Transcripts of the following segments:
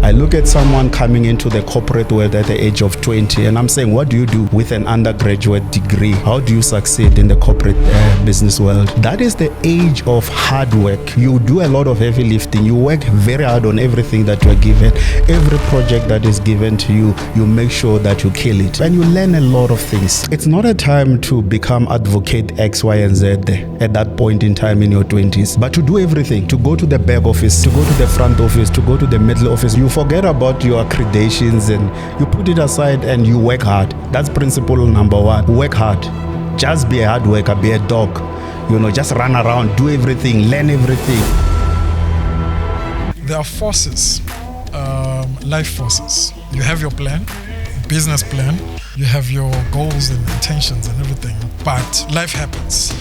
I look at someone coming into the corporate world at the age of 20, and I'm saying, what do you do with an undergraduate degree? How do you succeed in the corporate business world? That is the age of hard work. You do a lot of heavy lifting. You work very hard on everything that you are given. Every project that is given to you, you make sure that you kill it. And you learn a lot of things. It's not a time to become advocate X, Y, and Z at that point in time in your 20s, but to do everything, to go to the back office, to go to the front office, to go to the middle office. You forget about your accreditations and you put it aside and you work hard. That's principle number one. Work hard. Just be a hard worker, be a dog. Just run around, do everything, learn everything. There are forces, life forces. You have your plan, business plan, you have your goals and intentions and everything, but life happens.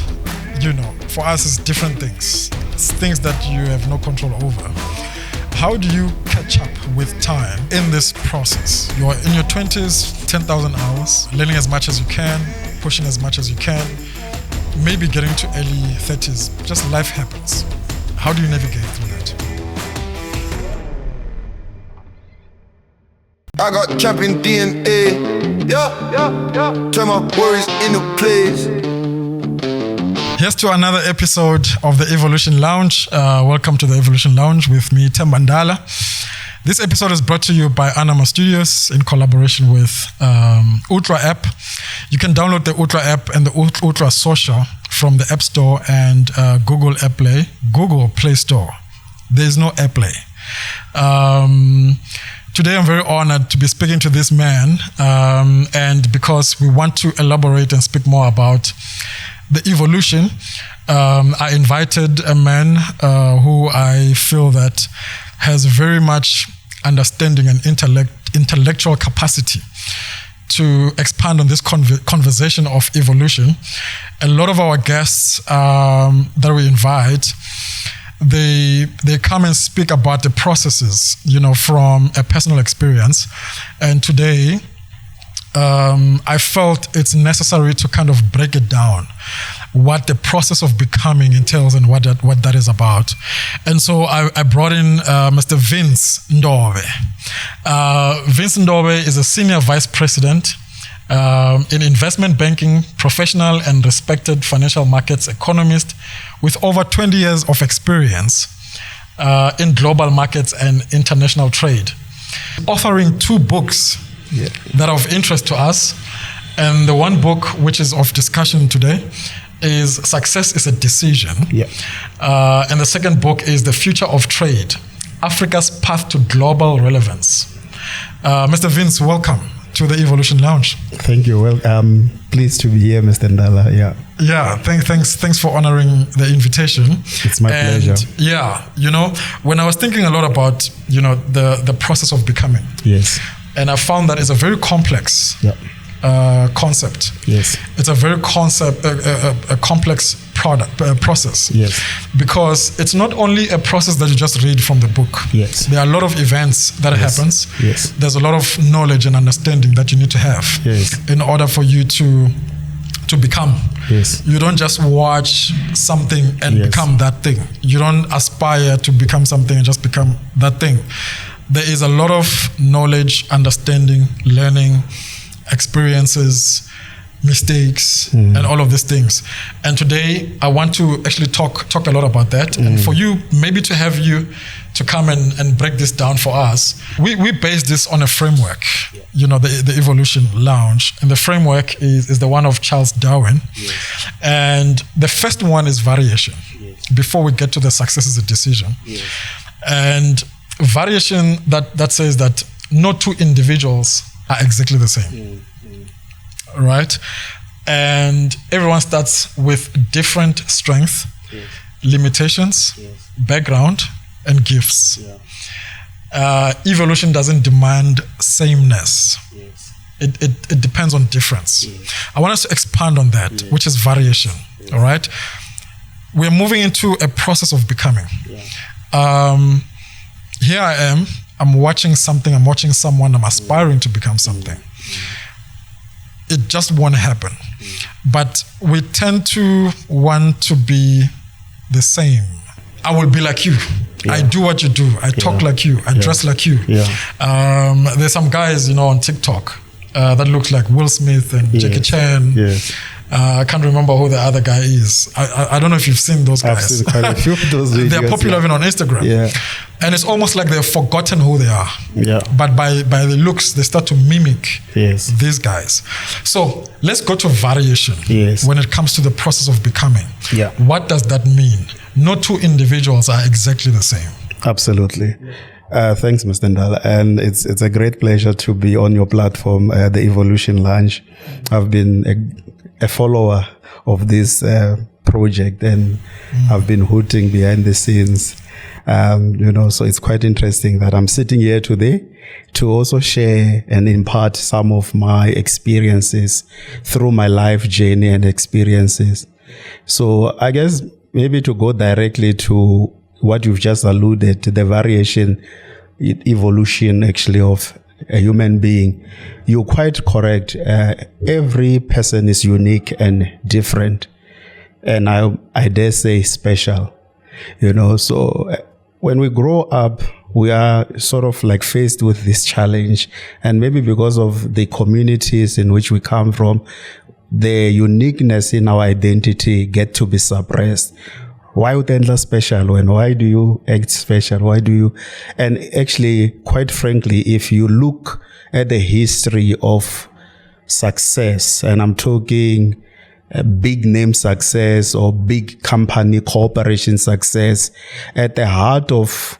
For us it's different things. It's things that you have no control over. How do you catch up with time in this process? You're in your 20s, 10,000 hours, learning as much as you can, pushing as much as you can, maybe getting to early 30s. Just life happens. How do you navigate through that? I got champion DNA. Yeah. Turn my worries into plays. Here's to another episode of the Evolution Lounge. Welcome to the Evolution Lounge with me, Themba Ndala. This episode is brought to you by Anama Studios in collaboration with Ultra app. You can download the Ultra app and the Ultra Social from the App Store and Google Play Store. There is no AirPlay. Today I'm very honored to be speaking to this man, and because we want to elaborate and speak more about the evolution, I invited a man who I feel that has very much understanding and intellectual capacity to expand on this conversation of evolution. A lot of our guests that we invite, they come and speak about the processes, from a personal experience. And today, I felt it's necessary to kind of break it down, what the process of becoming entails and what that is about. And so I brought in Mr. Vince Ndove. Vince Ndove is a senior vice president in investment banking, professional and respected financial markets economist with over 20 years of experience in global markets and international trade. Authoring 2 books that are of interest to us. And the one book which is of discussion today is Success is a Decision. And the second book is The Future of Trade, Africa's Path to Global Relevance. Mr. Vince, welcome to the Evolution Lounge. Thank you. Well, pleased to be here, Mr. Ndala. Yeah, thanks for honoring the invitation. It's my pleasure. Yeah, when I was thinking a lot about, the process of becoming. Yes. And I found that it's a very complex concept. Yes. It's a very a complex process. Yes. Because it's not only a process that you just read from the book. Yes. There are a lot of events that happens. Yes. There's a lot of knowledge and understanding that you need to have in order for you to become. Yes. You don't just watch something and become that thing. You don't aspire to become something and just become that thing. There is a lot of knowledge, understanding, learning, experiences, mistakes, and all of these things. And today, I want to actually talk a lot about that. And for you, maybe to have you to come and break this down for us. We base this on a framework, the Evolution Lounge. And the framework is the one of Charles Darwin. Yes. And the first one is variation. Yes. Before we get to the Success is a Decision. Yes. And variation that says that no 2 individuals are exactly the same, right? And everyone starts with different strengths, limitations, background, and gifts. Evolution doesn't demand sameness. It depends on difference. I want us to expand on that, which is variation, all right? We're moving into a process of becoming. Here I am, I'm watching something, I'm watching someone, I'm aspiring to become something. It just won't happen. But we tend to want to be the same. I will be like you. I do what you do. I talk like you. I dress like you. There's some guys, on TikTok that looks like Will Smith and Jackie Chan. I can't remember who the other guy is. I don't know if you've seen those guys. I've seen quite a few of those videos. They're popular even on Instagram. And it's almost like they've forgotten who they are. But by the looks, they start to mimic these guys. So let's go to variation when it comes to the process of becoming. What does that mean? No two individuals are exactly the same. Absolutely. Thanks, Mr. Ndala. And it's a great pleasure to be on your platform, the Evolution Lounge. I've been a follower of this project, and I've been hooting behind the scenes. So it's quite interesting that I'm sitting here today to also share and impart some of my experiences through my life journey and experiences. So I guess maybe to go directly to what you've just alluded to, the variation, evolution actually of a human being. You're quite correct. Every person is unique and different, and I dare say special. So when we grow up, we are sort of like faced with this challenge, and maybe because of the communities in which we come from, the uniqueness in our identity get to be suppressed. Why would Ndla special? And why do you act special? Why do you? And actually, quite frankly, if you look at the history of success, and I'm talking big name success or big company corporation success, at the heart of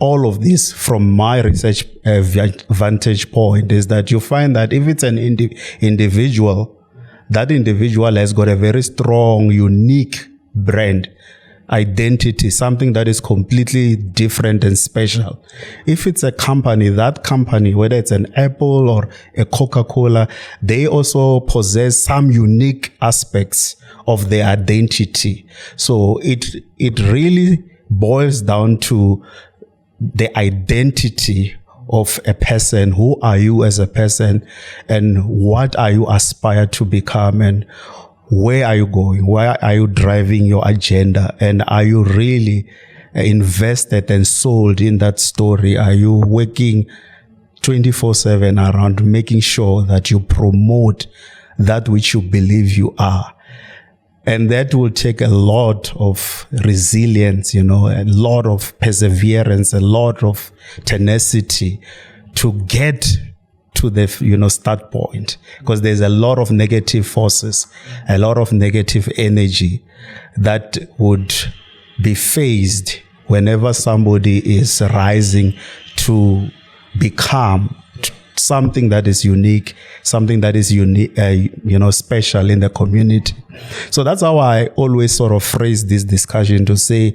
all of this, from my research vantage point, is that you find that if it's an individual, that individual has got a very strong, unique brand identity, something that is completely different and special. If it's a company, that company, whether it's an Apple or a Coca-Cola, they also possess some unique aspects of their identity. So it really boils down to the identity of a person. Who are you as a person, and what are you aspire to become, and where are you going? Where are you driving your agenda? And are you really invested and sold in that story? Are you working 24/7 around making sure that you promote that which you believe you are? And that will take a lot of resilience, a lot of perseverance, a lot of tenacity to get to the, start point. Because there's a lot of negative forces, a lot of negative energy that would be faced whenever somebody is rising to become something that is unique, something that is special in the community. So that's how I always sort of phrase this discussion, to say,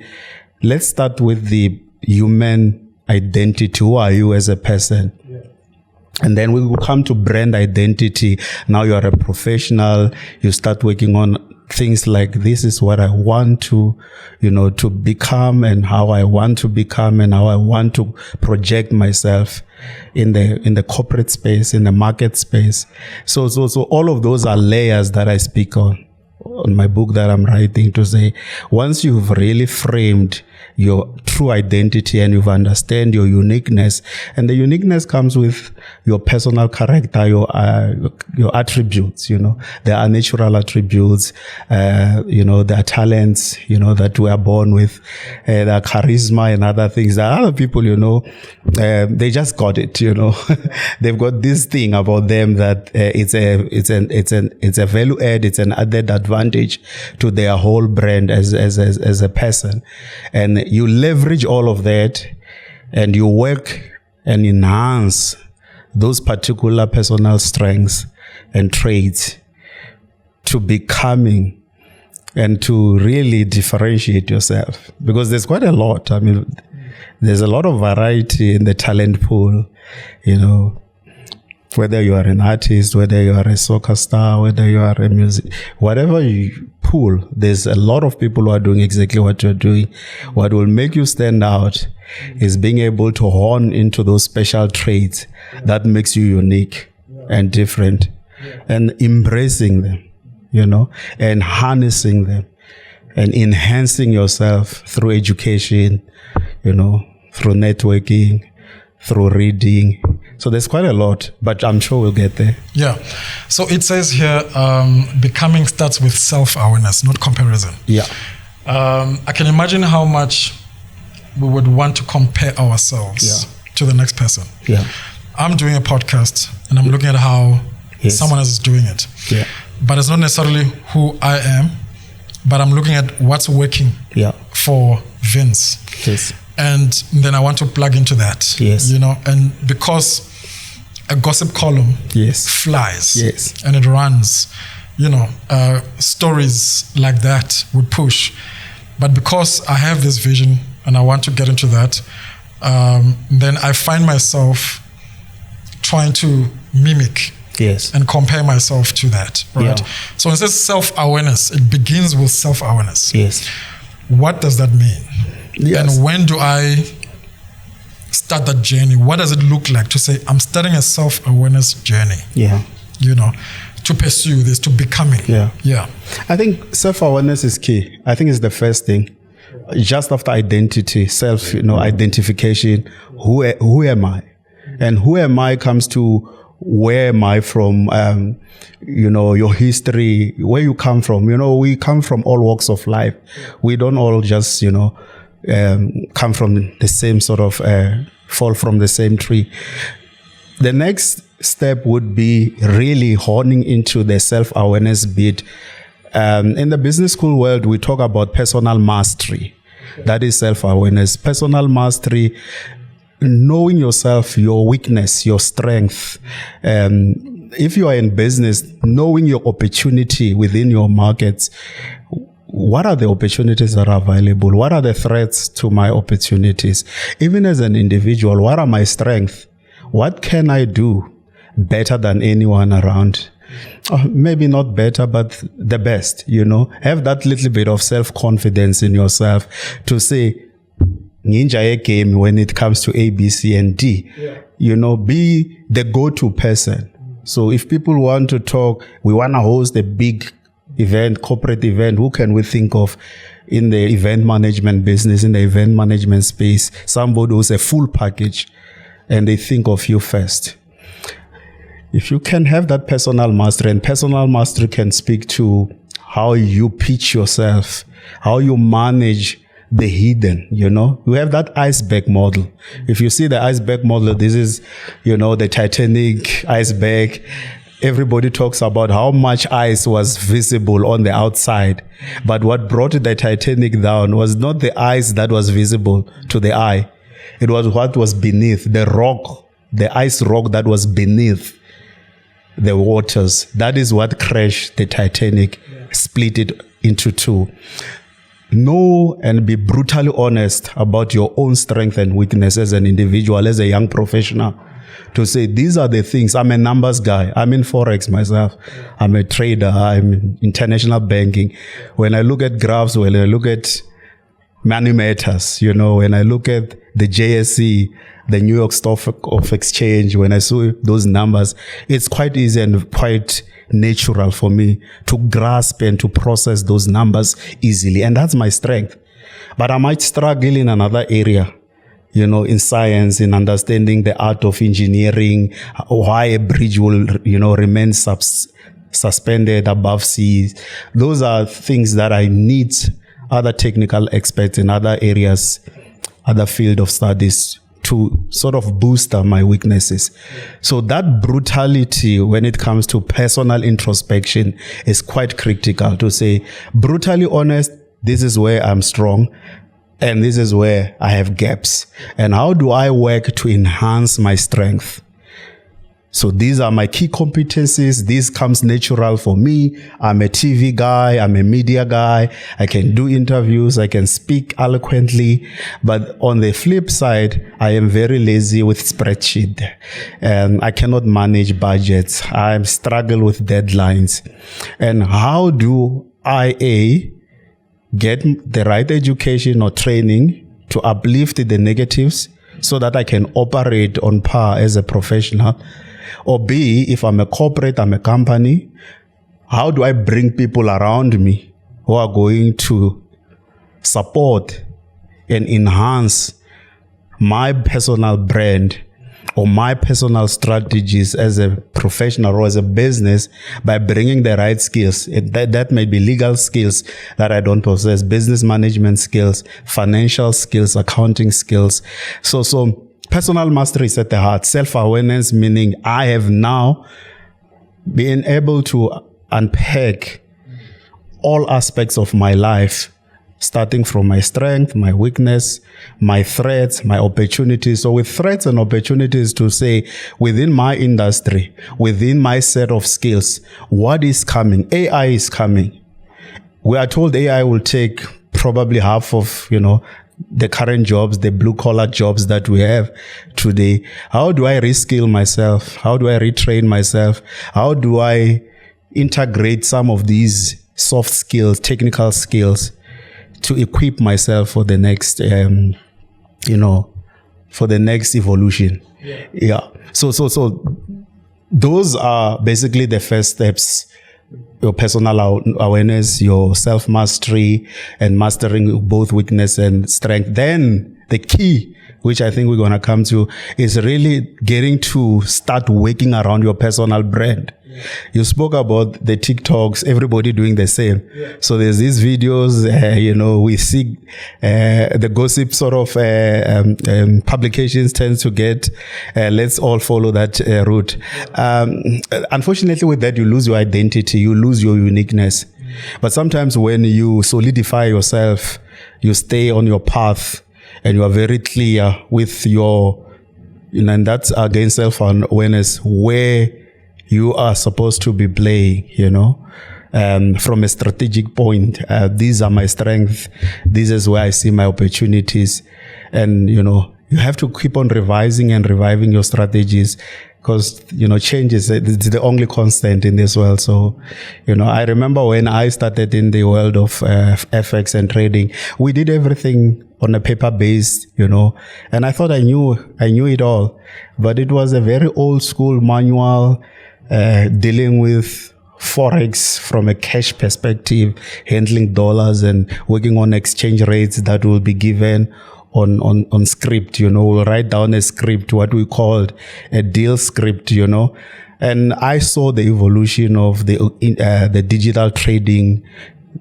let's start with the human identity. Who are you as a person? And then we will come to brand identity. Now you are a professional. You start working on things like, this is what I want to, to become, and how I want to become, and how I want to project myself in the corporate space, in the market space. So all of those are layers that I speak on my book that I'm writing, to say, once you've really framed your true identity and you've understand your uniqueness, and the uniqueness comes with your personal character, your attributes, there are natural attributes, there are talents, that we are born with, there are charisma and other things. There are other people, they just got it, they've got this thing about them that it's a value add, it's an added advantage to their whole brand as a person. And you leverage all of that, and you work and enhance those particular personal strengths and traits to becoming and to really differentiate yourself. Because there's quite a lot. I mean, there's a lot of variety in the talent pool, whether you are an artist, whether you are a soccer star, whether you are a music, whatever you pool, there's a lot of people who are doing exactly what you're doing. What will make you stand out is being able to hone into those special traits that makes you unique and different, and embracing them, and harnessing them. and enhancing yourself through education, through networking, through reading. So there's quite a lot, but I'm sure we'll get there. Yeah. So it says here, becoming starts with self-awareness, not comparison. Yeah. I can imagine how much we would want to compare ourselves to the next person. Yeah. I'm doing a podcast and I'm looking at how someone else is doing it. Yeah. But it's not necessarily who I am, but I'm looking at what's working for Vince. Yes. And then I want to plug into that. Yes. And because a gossip column flies and it runs, stories like that would push. But because I have this vision and I want to get into that, then I find myself trying to mimic and compare myself to that, right? So instead of self-awareness, it begins with self-awareness. Yes. What does that mean? Yes. And when do I start that journey? What does it look like to say, I'm starting a self-awareness journey? Yeah. To pursue this, to becoming. Yeah. I think self-awareness is key. I think it's the first thing. Just after identity, identification, who am I? And who am I comes to where am I from, your history, where you come from. We come from all walks of life. We don't all just, come from the same sort of, fall from the same tree. The next step would be really honing into the self-awareness bit. In the business school world, we talk about personal mastery. That is self-awareness. Personal mastery, knowing yourself, your weakness, your strength. If you are in business, knowing your opportunity within your markets. What are the opportunities that are available? What are the threats to my opportunities? Even as an individual, what are my strengths? What can I do better than anyone around? Maybe not better, but the best, Have that little bit of self-confidence in yourself to say, ninja a game when it comes to A, B, C, and D. Be the go-to person. So if people want to talk, we want to host a big event, corporate event, who can we think of in the event management business, in the event management space? Somebody who's a full package, and they think of you first. If you can have that personal mastery, and personal mastery can speak to how you pitch yourself, how you manage the hidden, you have that iceberg model. If you see the iceberg model, this is, the Titanic iceberg. Everybody talks about how much ice was visible on the outside. But what brought the Titanic down was not the ice that was visible to the eye. It was what was beneath, the rock, the ice rock that was beneath the waters. That is what crashed the Titanic, split it into two. Know and be brutally honest about your own strength and weakness as an individual, as a young professional. To say, these are the things. I'm a numbers guy. I'm in Forex myself. I'm a trader. I'm in international banking. When I look at graphs, when I look at money matters, when I look at the JSE, the New York Stock Exchange, when I saw those numbers, it's quite easy and quite natural for me to grasp and to process those numbers easily. And that's my strength. But I might struggle in another area, in science, in understanding the art of engineering, why a bridge will, remain suspended above seas. Those are things that I need other technical experts in other areas, other field of studies to sort of boost my weaknesses. So that brutality when it comes to personal introspection is quite critical, to say, brutally honest, this is where I'm strong and this is where I have gaps. And how do I work to enhance my strength? So these are my key competencies. This comes natural for me. I'm a TV guy. I'm a media guy. I can do interviews. I can speak eloquently. But on the flip side, I am very lazy with spreadsheet. And I cannot manage budgets. I struggle with deadlines. And how do I, get the right education or training to uplift the negatives so that I can operate on par as a professional? Or B, if I'm a corporate, I'm a company, how do I bring people around me who are going to support and enhance my personal brand or my personal strategies as a professional or as a business by bringing the right skills. That may be legal skills that I don't possess, business management skills, financial skills, accounting skills. So personal mastery is at the heart. Self-awareness, meaning I have now been able to unpack all aspects of my life, starting from my strength, my weakness, my threats, my opportunities. So with threats and opportunities to say, within my industry, within my set of skills, what is coming? AI is coming. We are told AI will take probably half of, the current jobs, the blue collar jobs that we have today. How do I reskill myself? How do I retrain myself? How do I integrate some of these soft skills, technical skills, to equip myself for the next, for the next evolution? Yeah. So those are basically the first steps. Your personal awareness, your self-mastery, and mastering both weakness and strength. Then the key, which I think we're going to come to, is really getting to start working around your personal brand. Yeah. You spoke about the TikToks, everybody doing the same. Yeah. So there's these videos, we see the gossip sort of publications tends to get, let's all follow that route. Yeah. Unfortunately with that, you lose your identity, you lose your uniqueness. But sometimes when you solidify yourself, you stay on your path, and you are very clear with your, and that's again self-awareness, where you are supposed to be playing, from a strategic point. These are my strengths. This is where I see my opportunities. And, you have to keep on revising and reviving your strategies, because, change is the only constant in this world. So, I remember when I started in the world of FX and trading, we did everything on a paper based, and I thought I knew it all, but it was a very old school manual, dealing with Forex from a cash perspective, handling dollars and working on exchange rates that will be given on script. We'll write down a script, what we called a deal script, and I saw the evolution of the digital trading,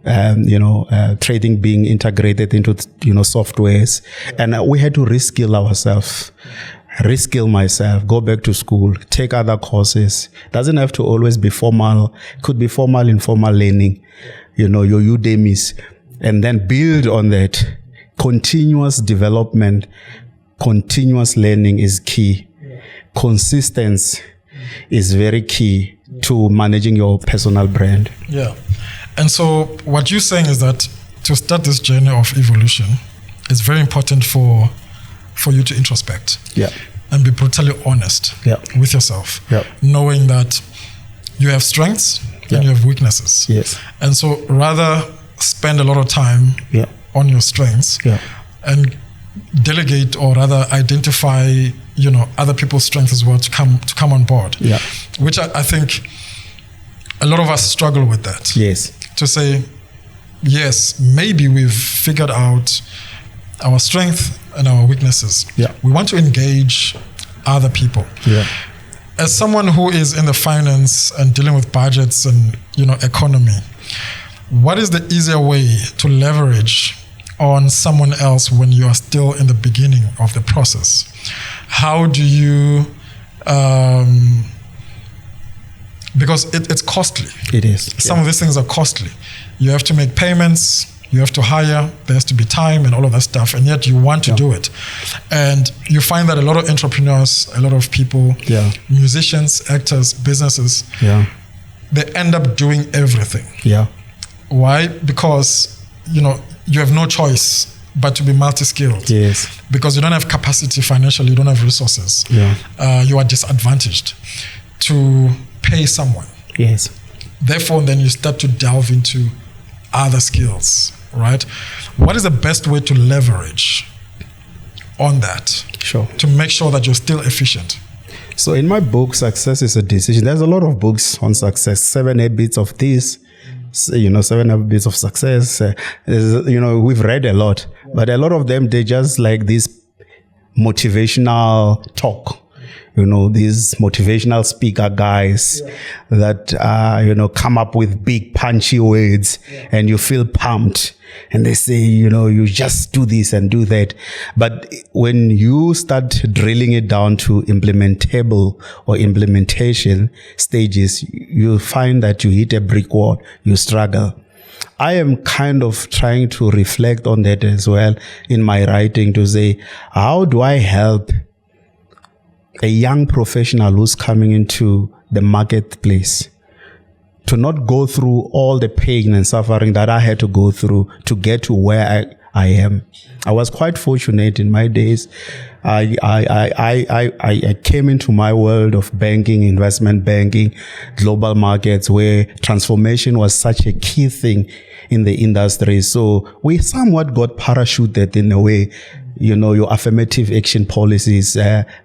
trading being integrated into, softwares. And we had to reskill ourselves, reskill myself, go back to school, take other courses. Doesn't have to always be formal. Could be formal, informal learning, your Udemy's, and then build on that. Continuous development, continuous learning is key. Consistency is very key to managing your personal brand. Yeah. And so what you're saying is that to start this journey of evolution, it's very important for you to introspect. Yeah. And be brutally honest with yourself. Yeah. Knowing that you have strengths and you have weaknesses. Yes. And so rather spend a lot of time on your strengths and delegate, or rather identify, other people's strengths as well to come on board. Yeah. Which I think a lot of us struggle with that. Yes. To say, yes, maybe we've figured out our strength and our weaknesses. Yeah. We want to engage other people. Yeah. As someone who is in the finance and dealing with budgets and, economy, what is the easier way to leverage on someone else when you are still in the beginning of the process? How do you, because it's costly. It is. Some of these things are costly. You have to make payments, you have to hire, there has to be time and all of that stuff, and yet you want to do it. And you find that a lot of entrepreneurs, a lot of people, musicians, actors, businesses, they end up doing everything. Yeah. Why? Because, you have no choice but to be multi-skilled. Yes. Because you don't have capacity financially, you don't have resources. Yeah. You are disadvantaged to pay someone. Yes. Therefore, then you start to delve into other skills, right? What is the best way to leverage on that? Sure. To make sure that you're still efficient? So in my book, Success is a Decision, there's a lot of books on success, 7 habits of this, 7 Habits of Success. We've read a lot, but a lot of them, they just like this motivational talk. These motivational speaker guys that, come up with big punchy words and you feel pumped and they say, you just do this and do that. But when you start drilling it down to implementable or implementation stages, you find that you hit a brick wall, you struggle. I am kind of trying to reflect on that as well in my writing to say, how do I help a young professional who's coming into the marketplace to not go through all the pain and suffering that I had to go through to get to where I am. I was quite fortunate in my days. I came into my world of banking, investment banking, global markets, where transformation was such a key thing in the industry. So we somewhat got parachuted in a way. Your affirmative action policies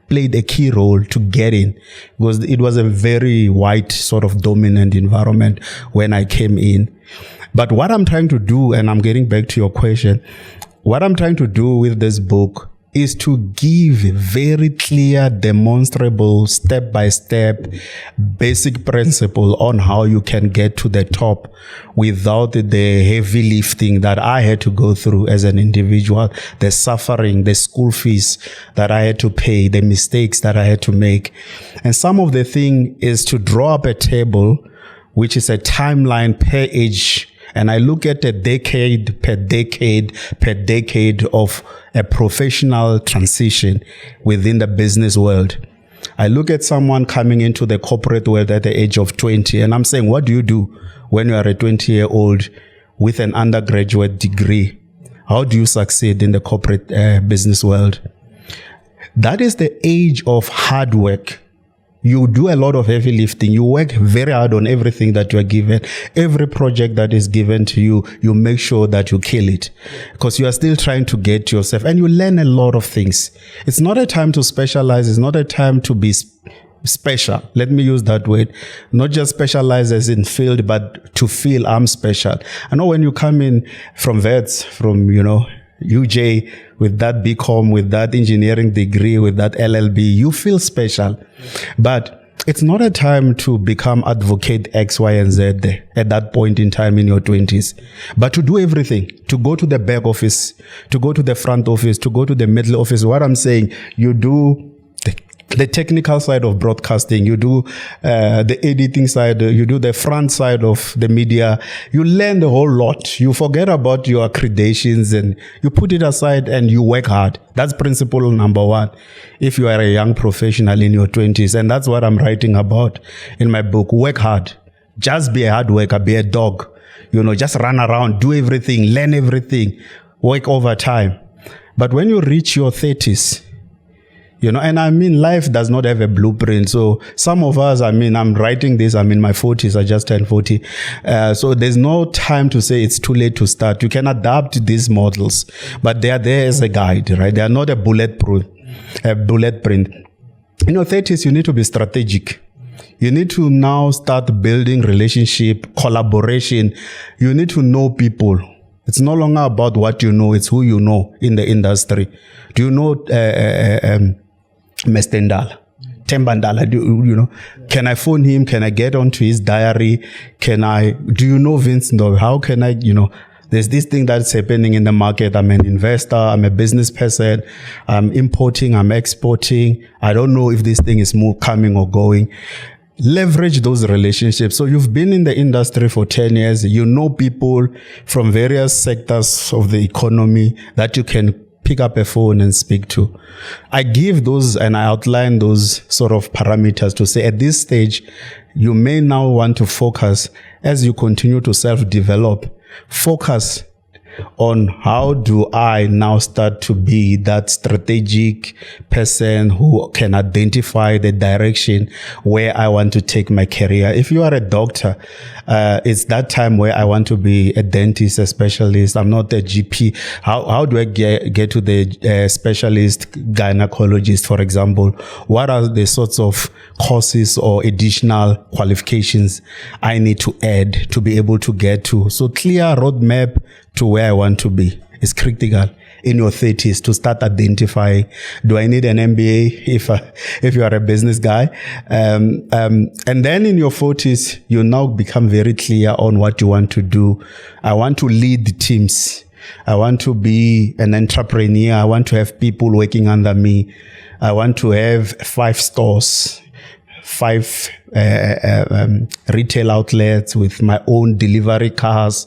played a key role to get in, because it was a very white sort of dominant environment when I came in. But what I'm trying to do, and I'm getting back to your question, what I'm trying to do with this book is to give very clear, demonstrable, step-by-step, basic principle on how you can get to the top without the heavy lifting that I had to go through as an individual, the suffering, the school fees that I had to pay, the mistakes that I had to make. And some of the thing is to draw up a table, which is a timeline per age. And I look at a decade per decade of a professional transition within the business world. I look at someone coming into the corporate world at the age of 20, and I'm saying, what do you do when you are a 20-year-old with an undergraduate degree? How do you succeed in the corporate business world? That is the age of hard work. You do a lot of heavy lifting. You work very hard on everything that you are given. Every project that is given to you, you make sure that you kill it, because you are still trying to get yourself, and you learn a lot of things. It's not a time to specialize. It's not a time to be special. Let me use that word. Not just specialize as in field, but to feel I'm special. I know when you come in from vets, from, UJ, with that BCom, with that engineering degree, with that LLB, you feel special. But it's not a time to become advocate X, Y, and Z at that point in time in your 20s. But to do everything, to go to the back office, to go to the front office, to go to the middle office. What I'm saying, you do the technical side of broadcasting, you do the editing side, you do the front side of the media. You learn the whole lot. You forget about your accreditations and you put it aside and you work hard. That's principle number one. If you are a young professional in your 20s, and that's what I'm writing about in my book, work hard. Just be a hard worker, be a dog. Just run around, do everything, learn everything, work overtime. But when you reach your 30s, and I mean, life does not have a blueprint. So some of us, I'm writing this, I'm in my 40s, I just turned 40. So there's no time to say it's too late to start. You can adapt these models, but they are there as a guide, right? They are not a bullet print. In your 30s, you need to be strategic. You need to now start building relationship, collaboration. You need to know people. It's no longer about what you know, it's who you know in the industry. Do you know Mr. Ndala? Themba Ndala, can I phone him? Can I get onto his diary? Do you know Vince Ndove? How can I, there's this thing that's happening in the market. I'm an investor. I'm a business person. I'm importing. I'm exporting. I don't know if this thing is coming or going. Leverage those relationships. So you've been in the industry for 10 years. You know people from various sectors of the economy that you can pick up a phone and speak to. I give those and I outline those sort of parameters to say at this stage, you may now want to focus as you continue to self-develop. Focus on how do I now start to be that strategic person who can identify the direction where I want to take my career. If you are a doctor, it's that time where I want to be a dentist, a specialist. I'm not a GP. How do I get to the specialist gynecologist, for example? What are the sorts of courses or additional qualifications I need to add to be able to get to? So clear roadmap to where I want to be is critical in your 30s to start identifying, do I need an MBA if you are a business guy? And then in your 40s, you now become very clear on what you want to do. I want to lead teams. I want to be an entrepreneur. I want to have people working under me. I want to have 5 stores, 5 retail outlets with my own delivery cars.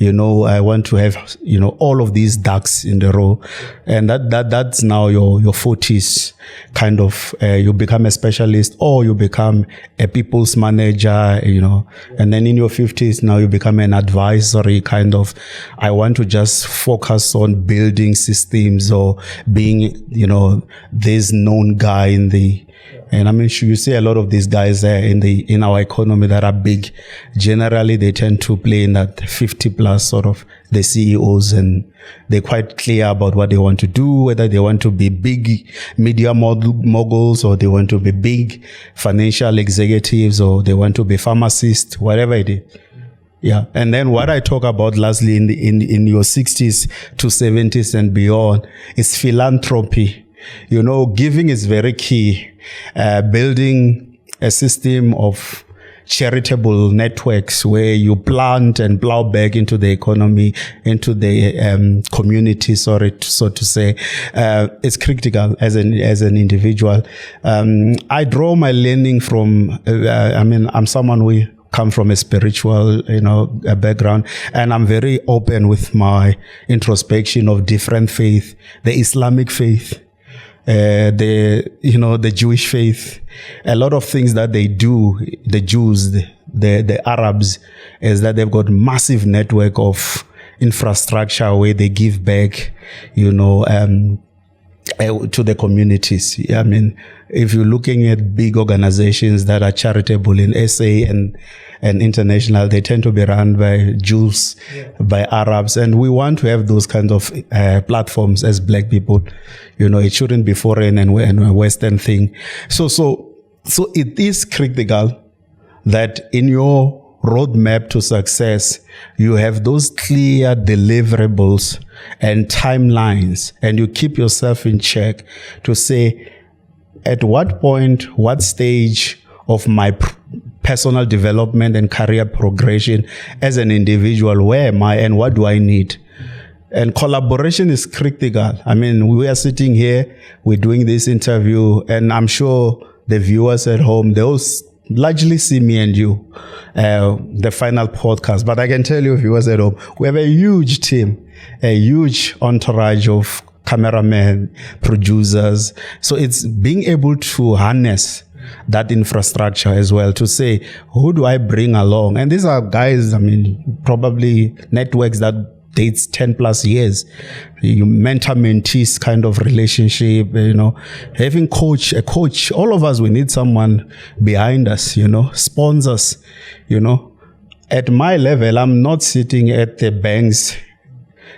I want to have, all of these ducks in the row. And that's now your 40s kind of, you become a specialist or you become a people's manager, and then in your 50s, now you become an advisory kind of, I want to just focus on building systems or being, this known guy in the, and I mean, you see a lot of these guys in our economy that are big. Generally, they tend to play in that 50 plus sort of the CEOs, and they're quite clear about what they want to do, whether they want to be big media moguls or they want to be big financial executives or they want to be pharmacists, whatever it is. Yeah. And then what I talk about lastly in your 60s to 70s and beyond is philanthropy. Giving is very key. Building a system of charitable networks where you plant and plow back into the economy, into the community, so to say, it's critical as an individual. I draw my learning from, I'm someone who come from a spiritual, a background, and I'm very open with my introspection of different faith, the Islamic faith, the Jewish faith. A lot of things that they do, the Jews, the Arabs, is that they've got massive network of infrastructure where they give back, to the communities. I mean, if you're looking at big organizations that are charitable in SA and international, they tend to be run by Jews, by Arabs. And we want to have those kinds of platforms as black people. It shouldn't be foreign and a Western thing. So it is critical that in your roadmap to success, you have those clear deliverables and timelines, and you keep yourself in check to say, at what point, what stage of my personal development and career progression as an individual, where am I and what do I need? And collaboration is critical. I mean, we are sitting here, we're doing this interview, and I'm sure the viewers at home, they'll largely see me and you, the final podcast. But I can tell you, viewers at home, we have a huge team, a huge entourage of cameramen, producers. So it's being able to harness that infrastructure as well to say, who do I bring along? And these are guys, probably networks that dates 10 plus years. You mentor-mentees kind of relationship, having a coach, all of us, we need someone behind us, sponsors, At my level, I'm not sitting at the bank's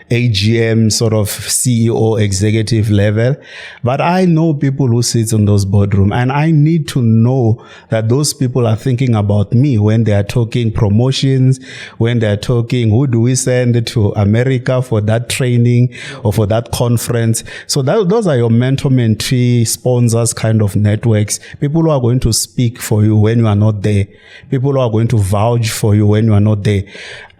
AGM sort of CEO executive level, but I know people who sit in those boardrooms, and I need to know that those people are thinking about me when they are talking promotions, when they are talking, who do we send to America for that training or for that conference. So those are your mentor-mentee sponsors kind of networks, people who are going to speak for you when you are not there, people who are going to vouch for you when you are not there.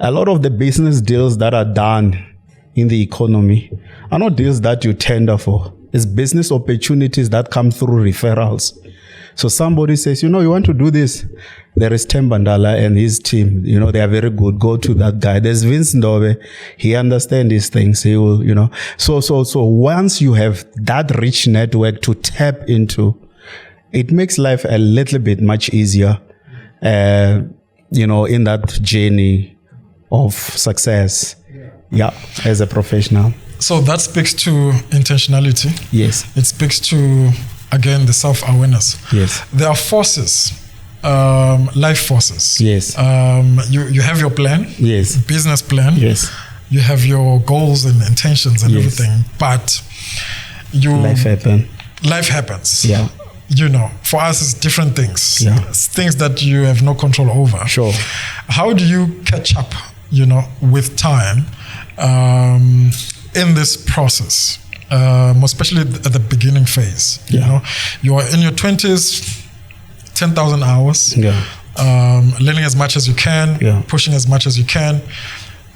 A lot of the business deals that are done in the economy are not deals that you tender for. It's business opportunities that come through referrals. So somebody says, you want to do this. There is Themba and his team. They are very good. Go to that guy. There's Vince Ndove. He understands these things. He will, So once you have that rich network to tap into, it makes life a little bit much easier, in that journey of success. Yeah, as a professional. So that speaks to intentionality. Yes. It speaks to, again, the self-awareness. Yes. There are forces, life forces. Yes. You have your plan. Yes. Business plan. Yes. You have your goals and intentions and everything. But life happens. Yeah. You know, for us, it's different things. Yeah. It's things that you have no control over. Sure. How do you catch up, with time in this process, especially at the beginning phase? Yeah. You are in your 20s, 10,000 hours, learning as much as you can, pushing as much as you can,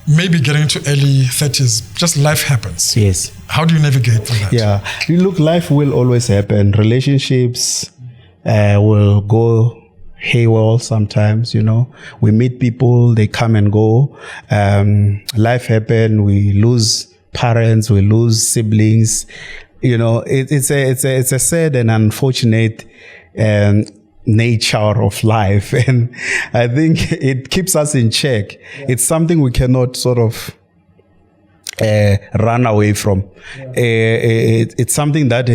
maybe getting to early 30s, just life happens. Yes. How do you navigate through that? Yeah. Look, life will always happen. Relationships will go haywire sometimes, We meet people, they come and go. Life happens, we lose parents, we lose siblings. It's a sad and unfortunate nature of life, and I think it keeps us in check. It's something we cannot sort of run away from. It's something that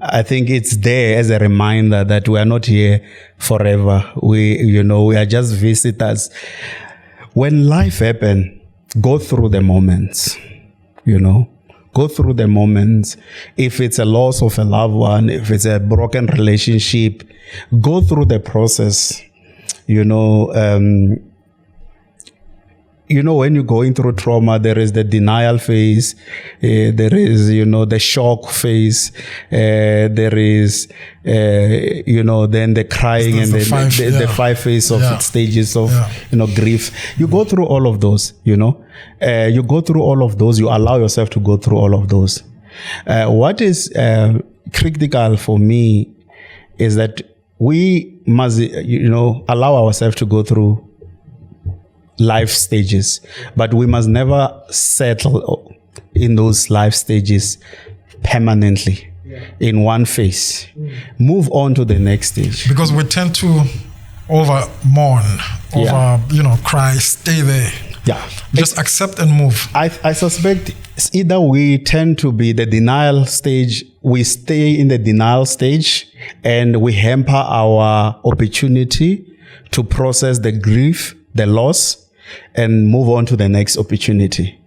I think it's there as a reminder that we are not here forever. We are just visitors. When life happens, go through the moments. Go through the moments. If it's a loss of a loved one, if it's a broken relationship, go through the process. When you're going through trauma, there is the denial phase, there is, the shock phase, there is, then the crying and the 5 phases of stages of, grief. You go through all of those, you go through all of those, you allow yourself to go through all of those. What is critical for me is that we must, allow ourselves to go through life stages, but we must never settle in those life stages permanently in one phase. Move on to the next stage, because we tend to cry, stay there. Just accept and move. I suspect either we tend to be the denial stage, we stay in the denial stage and we hamper our opportunity to process the grief, the loss, and move on to the next opportunity.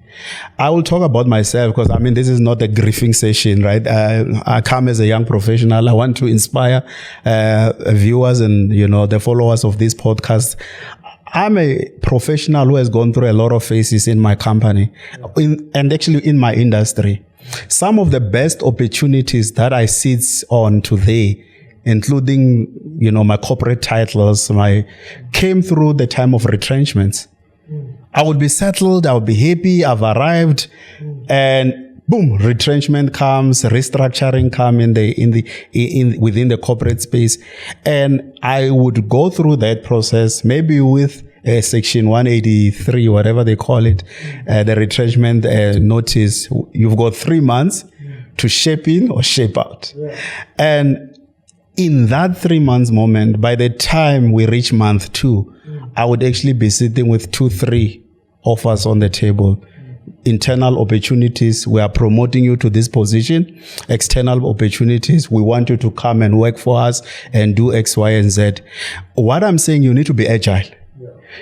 I will talk about myself because, this is not a grieving session, right? I come as a young professional. I want to inspire viewers and, the followers of this podcast. I'm a professional who has gone through a lot of phases in my company and actually in my industry. Some of the best opportunities that I sit on today, including, my corporate titles, came through the time of retrenchments. I would be settled, I would be happy, I've arrived, and boom, retrenchment comes, restructuring come within the corporate space, and I would go through that process, maybe with Section 183, whatever they call it, the retrenchment notice. You've got 3 months to shape in or shape out, and in that 3 months moment, by the time we reach month 2, I would actually be sitting with 2-3 offers on the table. Internal opportunities, we are promoting you to this position. External opportunities, we want you to come and work for us and do X, Y, and Z. What I'm saying, you need to be agile.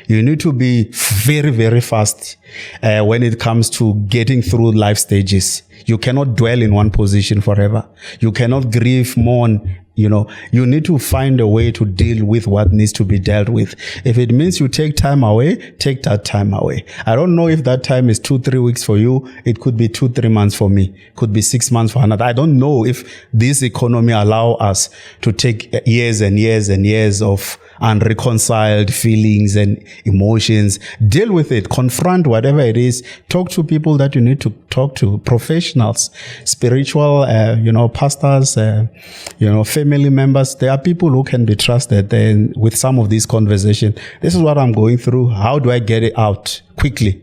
You need to be very, very fast when it comes to getting through life stages. You cannot dwell in one position forever. You cannot grieve, mourn. You need to find a way to deal with what needs to be dealt with. If it means you take time away, take that time away. I don't know if that time is 2-3 weeks for you. It could be 2-3 months for me. Could be 6 months for another. I don't know if this economy allow us to take years and years and years of unreconciled feelings and emotions. Deal with it. Confront whatever it is. Talk to people that you need to talk to. Professionals, spiritual, pastors, family members. There are people who can be trusted with some of these conversations. This is what I'm going through. How do I get it out quickly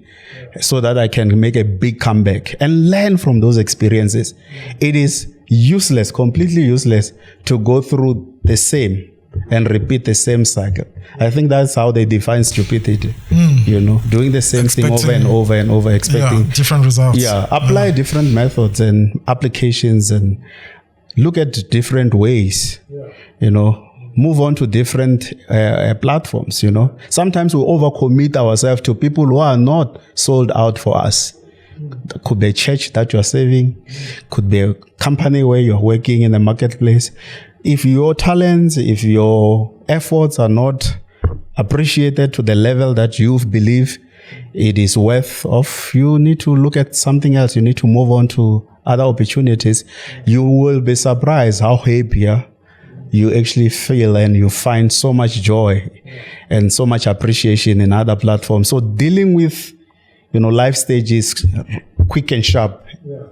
so that I can make a big comeback and learn from those experiences? It is useless, completely useless to go through the same and repeat the same cycle. I think that's how they define stupidity. Doing the same thing over and over and over, expecting different results. Apply different methods and applications and look at different ways. Move on to different platforms. Sometimes we overcommit ourselves to people who are not sold out for us. Could be a church that you're serving, could be a company where you're working in the marketplace. If your talents, if your efforts are not appreciated to the level that you believe it is worth of, you need to look at something else. You need to move on to other opportunities. You will be surprised how happier you actually feel, and you find so much joy and so much appreciation in other platforms. So dealing with life stages quick and sharp,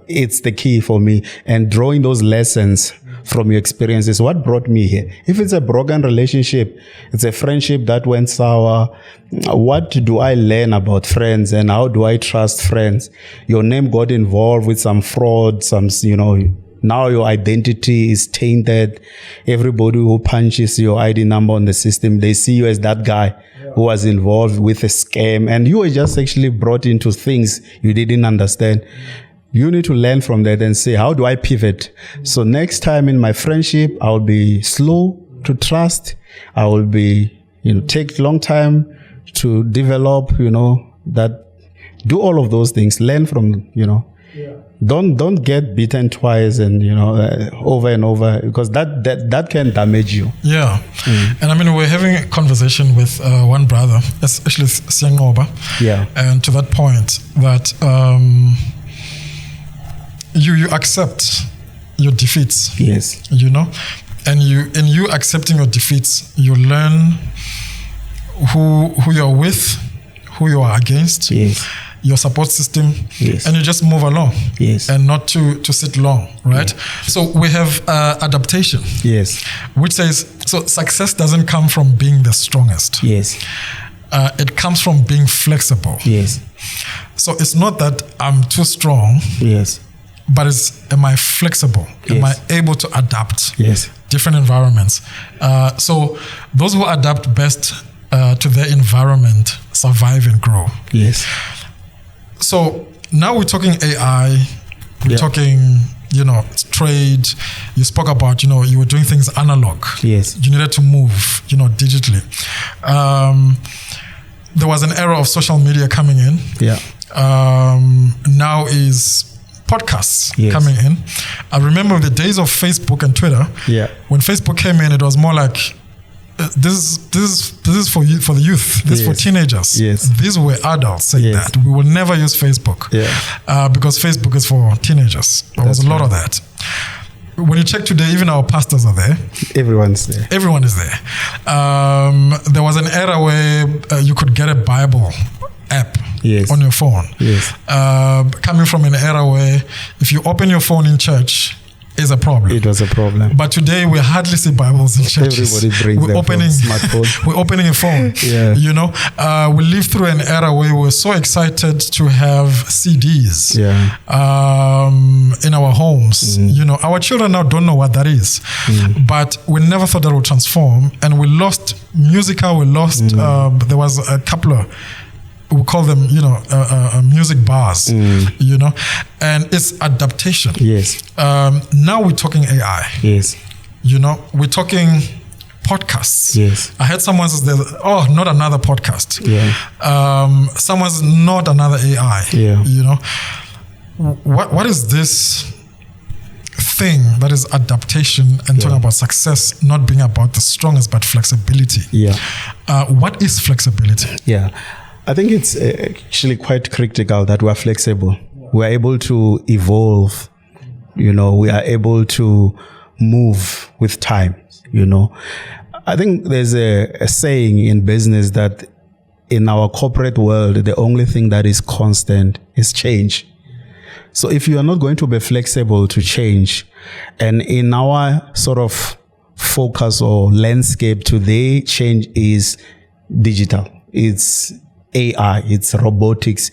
it's the key for me. And drawing those lessons from your experiences, what brought me here. If it's a broken relationship, it's a friendship that went sour, what do I learn about friends and how do I trust friends? Your name got involved with some fraud, now your identity is tainted. Everybody who punches your ID number on the system, they see you as that guy who was involved with a scam, and you were just actually brought into things you didn't understand. You need to learn from that and say, how do I pivot? So next time in my friendship, I'll be slow to trust. I will be, take long time to develop, that do all of those things. Learn from, Don't get beaten twice and over and over, because that can damage you. Yeah, and I mean, we're having a conversation with one brother, especially Ndove. Yeah, and to that point, that you accept your defeats. Yes, and you accepting your defeats, you learn who you're with, who you are against. Yes. Your support system, yes, and you just move along, yes, and not to sit long, right? Yeah. So we have adaptation, yes, which says, so success doesn't come from being the strongest, yes, it comes from being flexible, yes. So it's not that I'm too strong, yes, but am I flexible? Yes. Am I able to adapt? Yes, different environments. So those who adapt best to their environment survive and grow. Yes. So now we're talking AI, we're talking, trade. You spoke about, you were doing things analog. Yes. You needed to move, digitally. There was an era of social media coming in. Yeah. Now is podcasts coming in. I remember the days of Facebook and Twitter. Yeah. When Facebook came in, it was more like, this is for you, for the youth. This is for teenagers. Yes. These were adults saying that. We will never use Facebook. Yeah. Because Facebook is for teenagers. There was a lot of that. When you check today, even our pastors are there. Everyone's there. Everyone is there. There was an era where you could get a Bible app on your phone. Yes. Coming from an era where if you open your phone in church, is a problem. It was a problem. But today we hardly see Bibles in churches. Everybody brings their smartphone. We're opening a phone. We lived through an era where we were so excited to have CDs in our homes. Our children now don't know what that is. But we never thought that would transform. And we lost musica. We lost, there was a couple of, we call them, music bars, and it's adaptation. Yes. Now we're talking AI. Yes. We're talking podcasts. Yes. I heard someone say, not another podcast. Yeah. Someone says, not another AI. Yeah. What is this thing that is adaptation and talking about success not being about the strongest, but flexibility? Yeah. What is flexibility? Yeah. I think it's actually quite critical that we're flexible. We're able to evolve. We are able to move with time. I think there's a saying in business that in our corporate world, the only thing that is constant is change. So if you are not going to be flexible to change, and in our sort of focus or landscape today, change is digital. It's AI, it's robotics.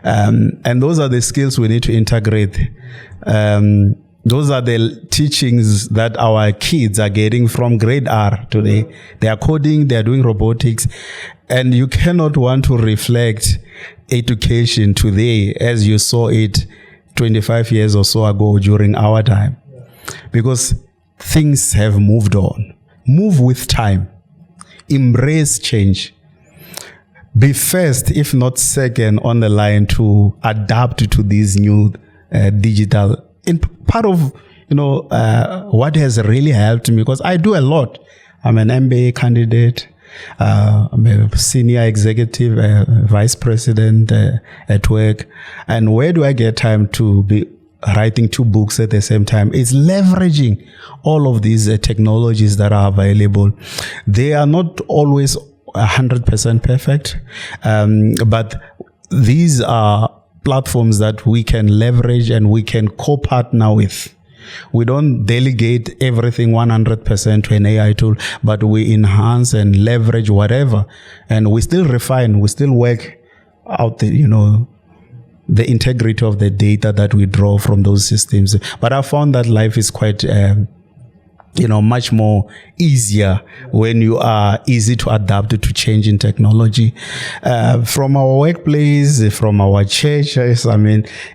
And those are the skills we need to integrate. Those are the teachings that our kids are getting from grade R today. They are coding, they are doing robotics, and you cannot want to reflect education today as you saw it 25 years or so ago during our time. Because things have moved on. Move with time. Embrace change. Be first, if not second, on the line to adapt to these new digital. In part of what has really helped me, because I do a lot. I'm an MBA candidate. I'm a senior executive, vice president at work. And where do I get time to be writing 2 books at the same time? It's leveraging all of these technologies that are available. They are not always 100% perfect, but these are platforms that we can leverage and we can co-partner with. We don't delegate everything 100% to an AI tool, but we enhance and leverage whatever, and we still refine, we still work out the integrity of the data that we draw from those systems. But I found that life is quite much more easier when you are easy to adapt to change in technology. From our workplace, from our churches,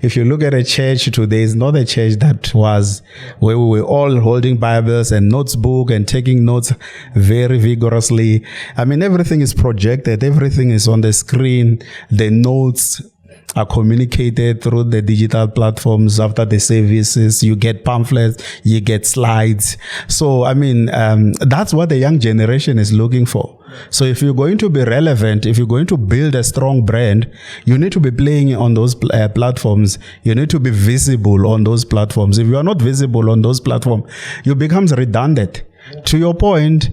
if you look at a church today, it's not a church that was where we were all holding Bibles and notebook and taking notes very vigorously. Everything is projected, everything is on the screen, the notes are communicated through the digital platforms. After the services, you get pamphlets, you get slides. So, that's what the young generation is looking for. So if you're going to be relevant, if you're going to build a strong brand, you need to be playing on those platforms. You need to be visible on those platforms. If you are not visible on those platforms, you become redundant. To your point,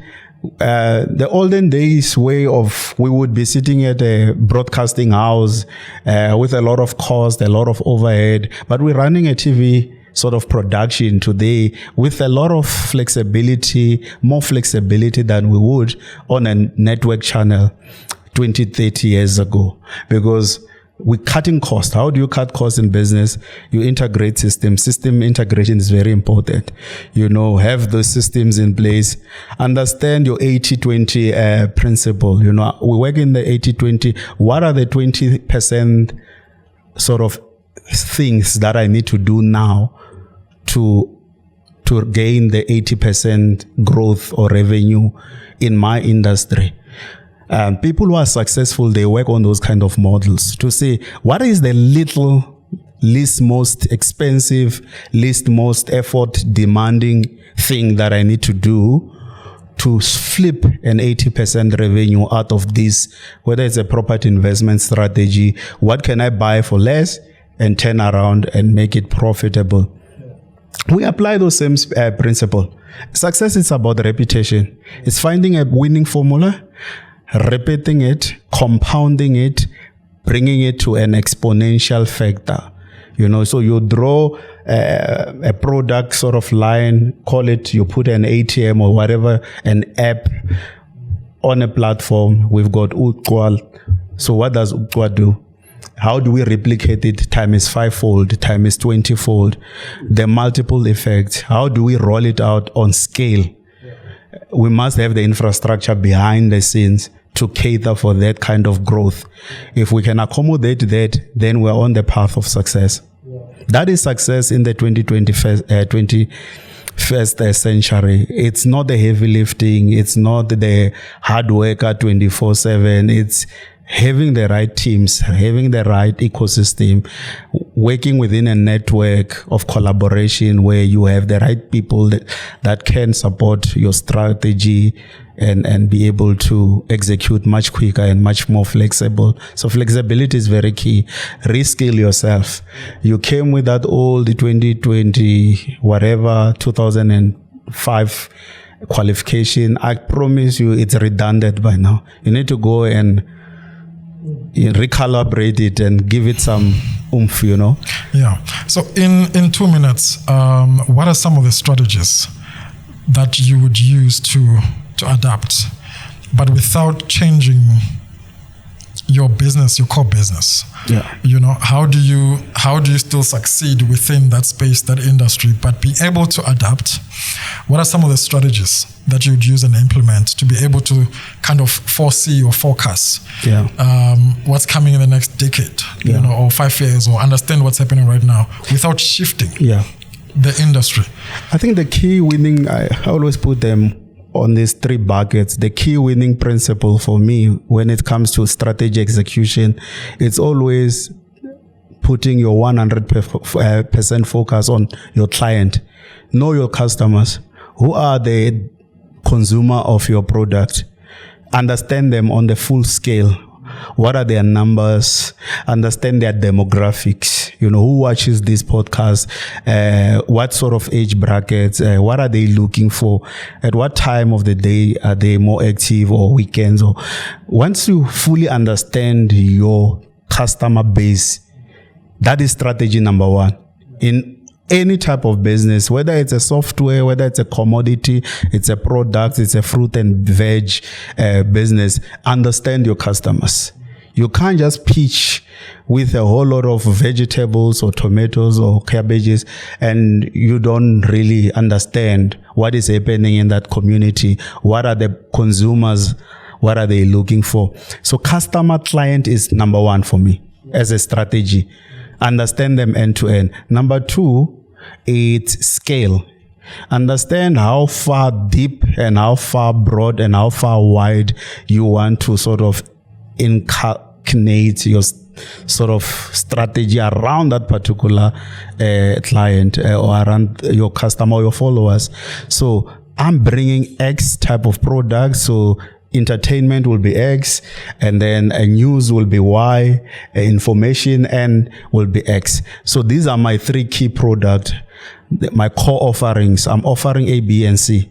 the olden days way of, we would be sitting at a broadcasting house with a lot of cost, a lot of overhead, but we're running a TV sort of production today with a lot of flexibility, more flexibility than we would on a network channel 20, 30 years ago, because we're cutting costs. How do you cut costs in business? You integrate systems. System integration is very important. Have those systems in place. Understand your 80-20 principle. We work in the 80-20. What are the 20% sort of things that I need to do now to gain the 80% growth or revenue in my industry? People who are successful, they work on those kind of models to say, what is the least most expensive, least most effort demanding thing that I need to do to flip an 80% revenue out of this, whether it's a property investment strategy, what can I buy for less and turn around and make it profitable? We apply those same principle. Success is about reputation. It's finding a winning formula, repeating it, compounding it, bringing it to an exponential factor. So you draw a product sort of line, call it, you put an ATM or whatever, an app on a platform. We've got Uqwa. So what does Uqwa do? How do we replicate it? Time is 5-fold, time is 20-fold. The multiple effects. How do we roll it out on scale? We must have the infrastructure behind the scenes to cater for that kind of growth. If we can accommodate that, then we're on the path of success. That is success in the 21st century. It's not the heavy lifting. It's not the hard worker 24/7. It's having the right teams, having the right ecosystem, working within a network of collaboration where you have the right people that can support your strategy and be able to execute much quicker and much more flexible. So flexibility is very key. Reskill yourself. You came with that old 2020, whatever, 2005 qualification. I promise you it's redundant by now. You need to go and recalibrate it and give it some oomph, Yeah. So in 2 minutes, what are some of the strategies that you would use to adapt, but without changing your business, your core business. Yeah. You know, how do you still succeed within that space, that industry, but be able to adapt? What are some of the strategies that you'd use and implement to be able to kind of foresee or forecast what's coming in the next decade, you know, or 5 years, or understand what's happening right now without shifting the industry? I think the key winning, I always put them on these 3 buckets. The key winning principle for me when it comes to strategy execution, it's always putting your 100% focus on your client. Know your customers. Who are the consumer of your product? Understand them on the full scale. What are their numbers? Understand their demographics. You know, who watches this podcast? What sort of age brackets? What are they looking for? At what time of the day are they more active, or weekends? Or once you fully understand your customer base, that is strategy number 1. In any type of business, whether it's a software, whether it's a commodity, it's a product, it's a fruit and veg business, understand your customers. You can't just pitch with a whole lot of vegetables or tomatoes or cabbages and you don't really understand what is happening in that community. What are the consumers? What are they looking for? So customer client is number 1 for me as a strategy. Understand them end to end. Number 2, it's scale. Understand how far deep and how far broad and how far wide you want to sort of incarnate your sort of strategy around that particular client or around your customer or your followers. So I'm bringing X type of product. So entertainment will be X, and then news will be Y, information N will be X. So these are my 3 key products, my core offerings. I'm offering A, B, and C.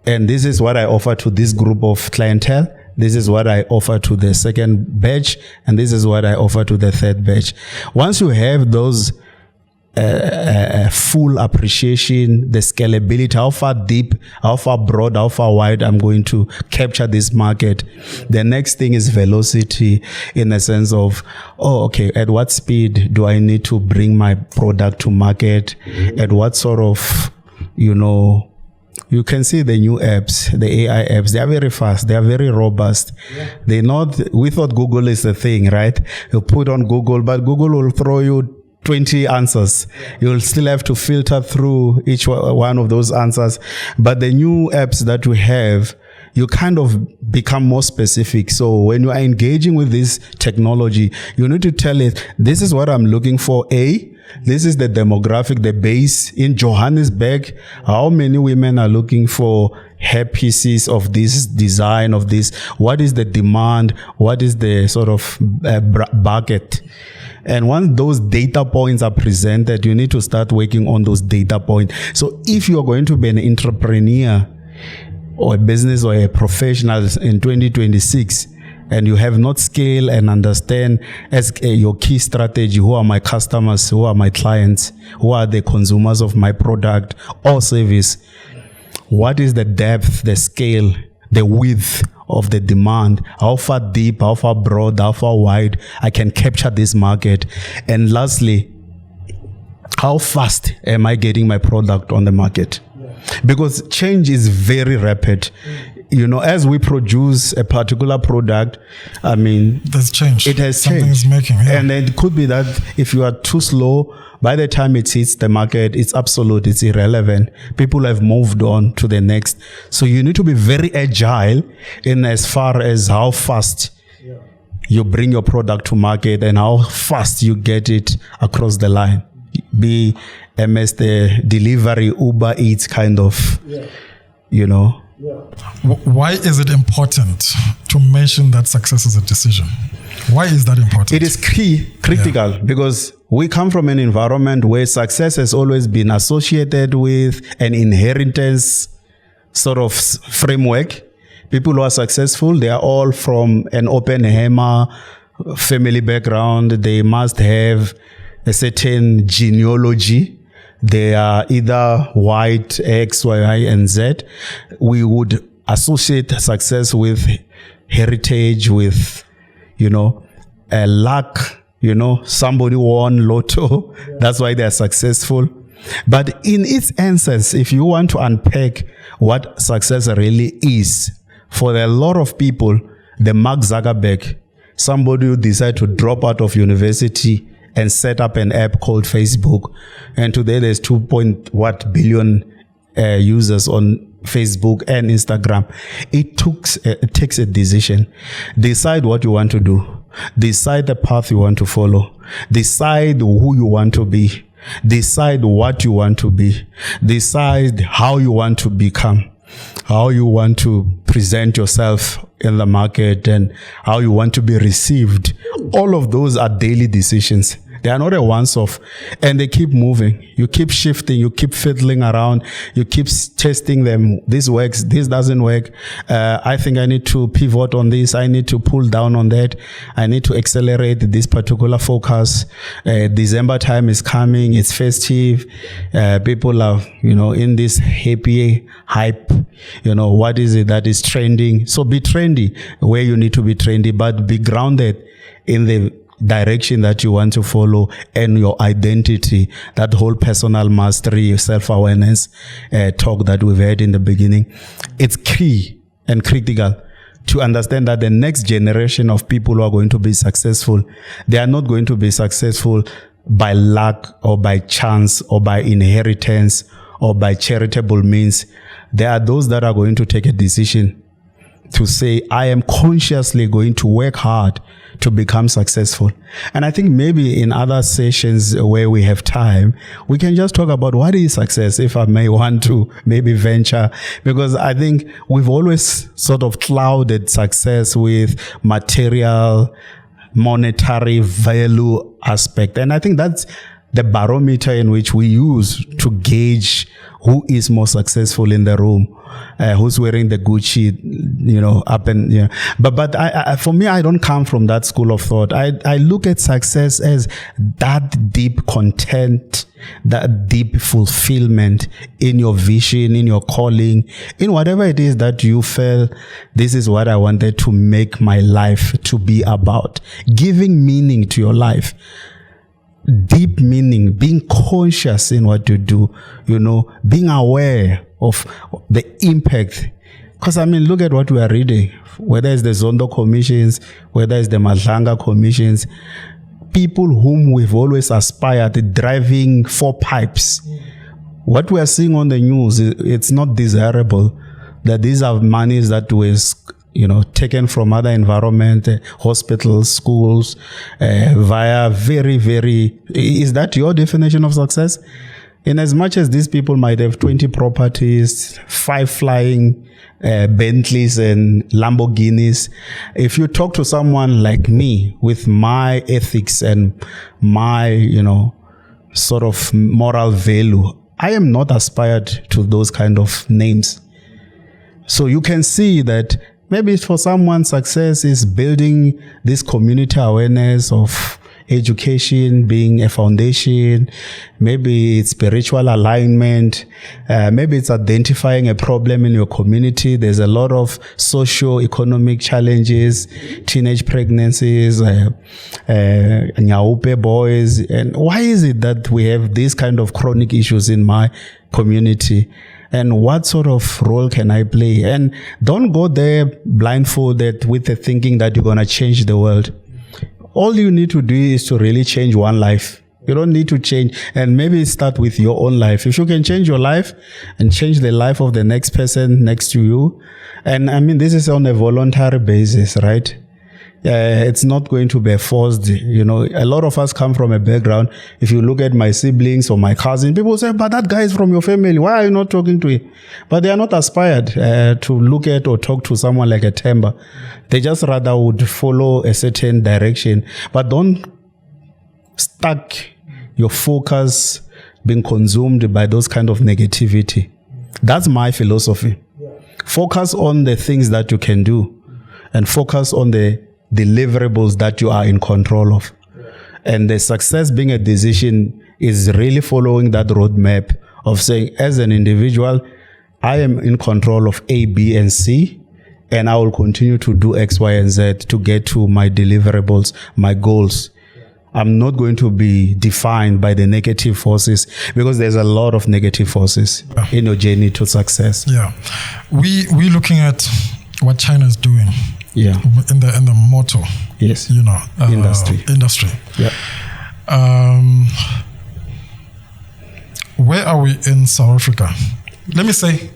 And this is what I offer to this group of clientele. This is what I offer to the second batch, and this is what I offer to the third batch. Once you have those full appreciation, the scalability, how far deep, how far broad, how far wide I'm going to capture this market. The next thing is velocity, in the sense of, at what speed do I need to bring my product to market? At what sort of, you can see the new apps, the AI apps, they are very fast, they are very robust. We thought Google is the thing, right? You put on Google, but Google will throw you 20 answers. You'll still have to filter through each one of those answers. But the new apps that we have, you kind of become more specific. So when you are engaging with this technology, you need to tell it, this is what I'm looking for. This is the demographic, the base in Johannesburg. How many women are looking for hair pieces of this design, of this? What is the demand? What is the sort of bucket? And once those data points are presented, you need to start working on those data points. So if you're going to be an entrepreneur or a business or a professional in 2026, and you have not scale and understand as your key strategy, who are my customers, who are my clients, who are the consumers of my product or service, what is the depth, the scale, the width of the demand, how far deep, how far broad, how far wide I can capture this market. And lastly, how fast am I getting my product on the market? Because change is very rapid. As we produce a particular product, there's change. It has Something changed. is making. Yeah. And it could be that if you are too slow, by the time it hits the market, it's absolute, it's irrelevant. People have moved on to the next. So you need to be very agile in as far as how fast you bring your product to market and how fast you get it across the line. Be MS the delivery, Uber Eats kind of, Why is it important to mention that success is a decision? Why is that important? It is critical because we come from an environment where success has always been associated with an inheritance sort of framework. People who are successful, they are all from an Oppenheimer family background. They must have a certain genealogy. They are either white, X, Y, and Z. We would associate success with heritage, with, luck, somebody won lotto. That's why they're successful. But in its essence, if you want to unpack what success really is, for a lot of people, the Mark Zuckerberg, somebody who decided to drop out of university and set up an app called Facebook. And today there's 2 billion users on Facebook and Instagram. It takes a decision. Decide what you want to do. Decide the path you want to follow. Decide who you want to be. Decide what you want to be. Decide how you want to become. How you want to present yourself in the market and how you want to be received. All of those are daily decisions. They are not a once-off, and they keep moving. You keep shifting, you keep fiddling around, you keep testing them. This works, this doesn't work. I think I need to pivot on this. I need to pull down on that. I need to accelerate this particular focus. December time is coming. It's festive. People are, in this happy hype. What is it that is trending? So be trendy where you need to be trendy, but be grounded in the direction that you want to follow and your identity, that whole personal mastery, self-awareness talk that we've had in the beginning. It's key and critical to understand that the next generation of people who are going to be successful, they are not going to be successful by luck or by chance or by inheritance or by charitable means. There are those that are going to take a decision to say, I am consciously going to work hard to become successful. And I think maybe in other sessions where we have time, we can just talk about what is success, if I may want to maybe venture, because I think we've always sort of clouded success with material, monetary value aspect. And I think that's the barometer in which we use to gauge who is more successful in the room, who's wearing the Gucci, up and, But I, for me, I don't come from that school of thought. I look at success as that deep content, that deep fulfillment in your vision, in your calling, in whatever it is that you feel, this is what I wanted to make my life to be about. Giving meaning to your life. Deep meaning, being conscious in what you do, being aware of the impact. Because look at what we are reading, whether it's the Zondo commissions, whether it's the Madlanga commissions, people whom we've always aspired, driving 4 pipes. What we are seeing on the news, it's not desirable that these are monies that was taken from other environment, hospitals, schools, via very, very... Is that your definition of success? In as much as these people might have 20 properties, 5 flying Bentleys and Lamborghinis, if you talk to someone like me with my ethics and my, sort of moral value, I am not aspired to those kind of names. So you can see that maybe for someone, success is building this community awareness of education being a foundation. Maybe it's spiritual alignment. Maybe it's identifying a problem in your community. There's a lot of socio-economic challenges, teenage pregnancies, nyaupe boys. And why is it that we have these kind of chronic issues in my community? And what sort of role can I play? And don't go there blindfolded with the thinking that you're going to change the world. All you need to do is to really change one life. You don't need to change. And maybe start with your own life. If you can change your life and change the life of the next person next to you. And this is on a voluntary basis, right? It's not going to be forced. A lot of us come from a background. If you look at my siblings or my cousin, people say, but that guy is from your family. Why are you not talking to him? But they are not aspired to look at or talk to someone like a Themba. They just rather would follow a certain direction. But don't stuck your focus being consumed by those kind of negativity. That's my philosophy. Focus on the things that you can do and focus on the deliverables that you are in control of. And the success being a decision is really following that roadmap of saying, as an individual, I am in control of A, B, and C. and I will continue to do X, Y, and Z to get to my deliverables, my goals. I'm not going to be defined by the negative forces, because there's a lot of negative forces in your journey to success. Yeah. We're looking at what China is doing. Yeah. In the motor. Yes. Industry. Yeah. Where are we in South Africa? Let me say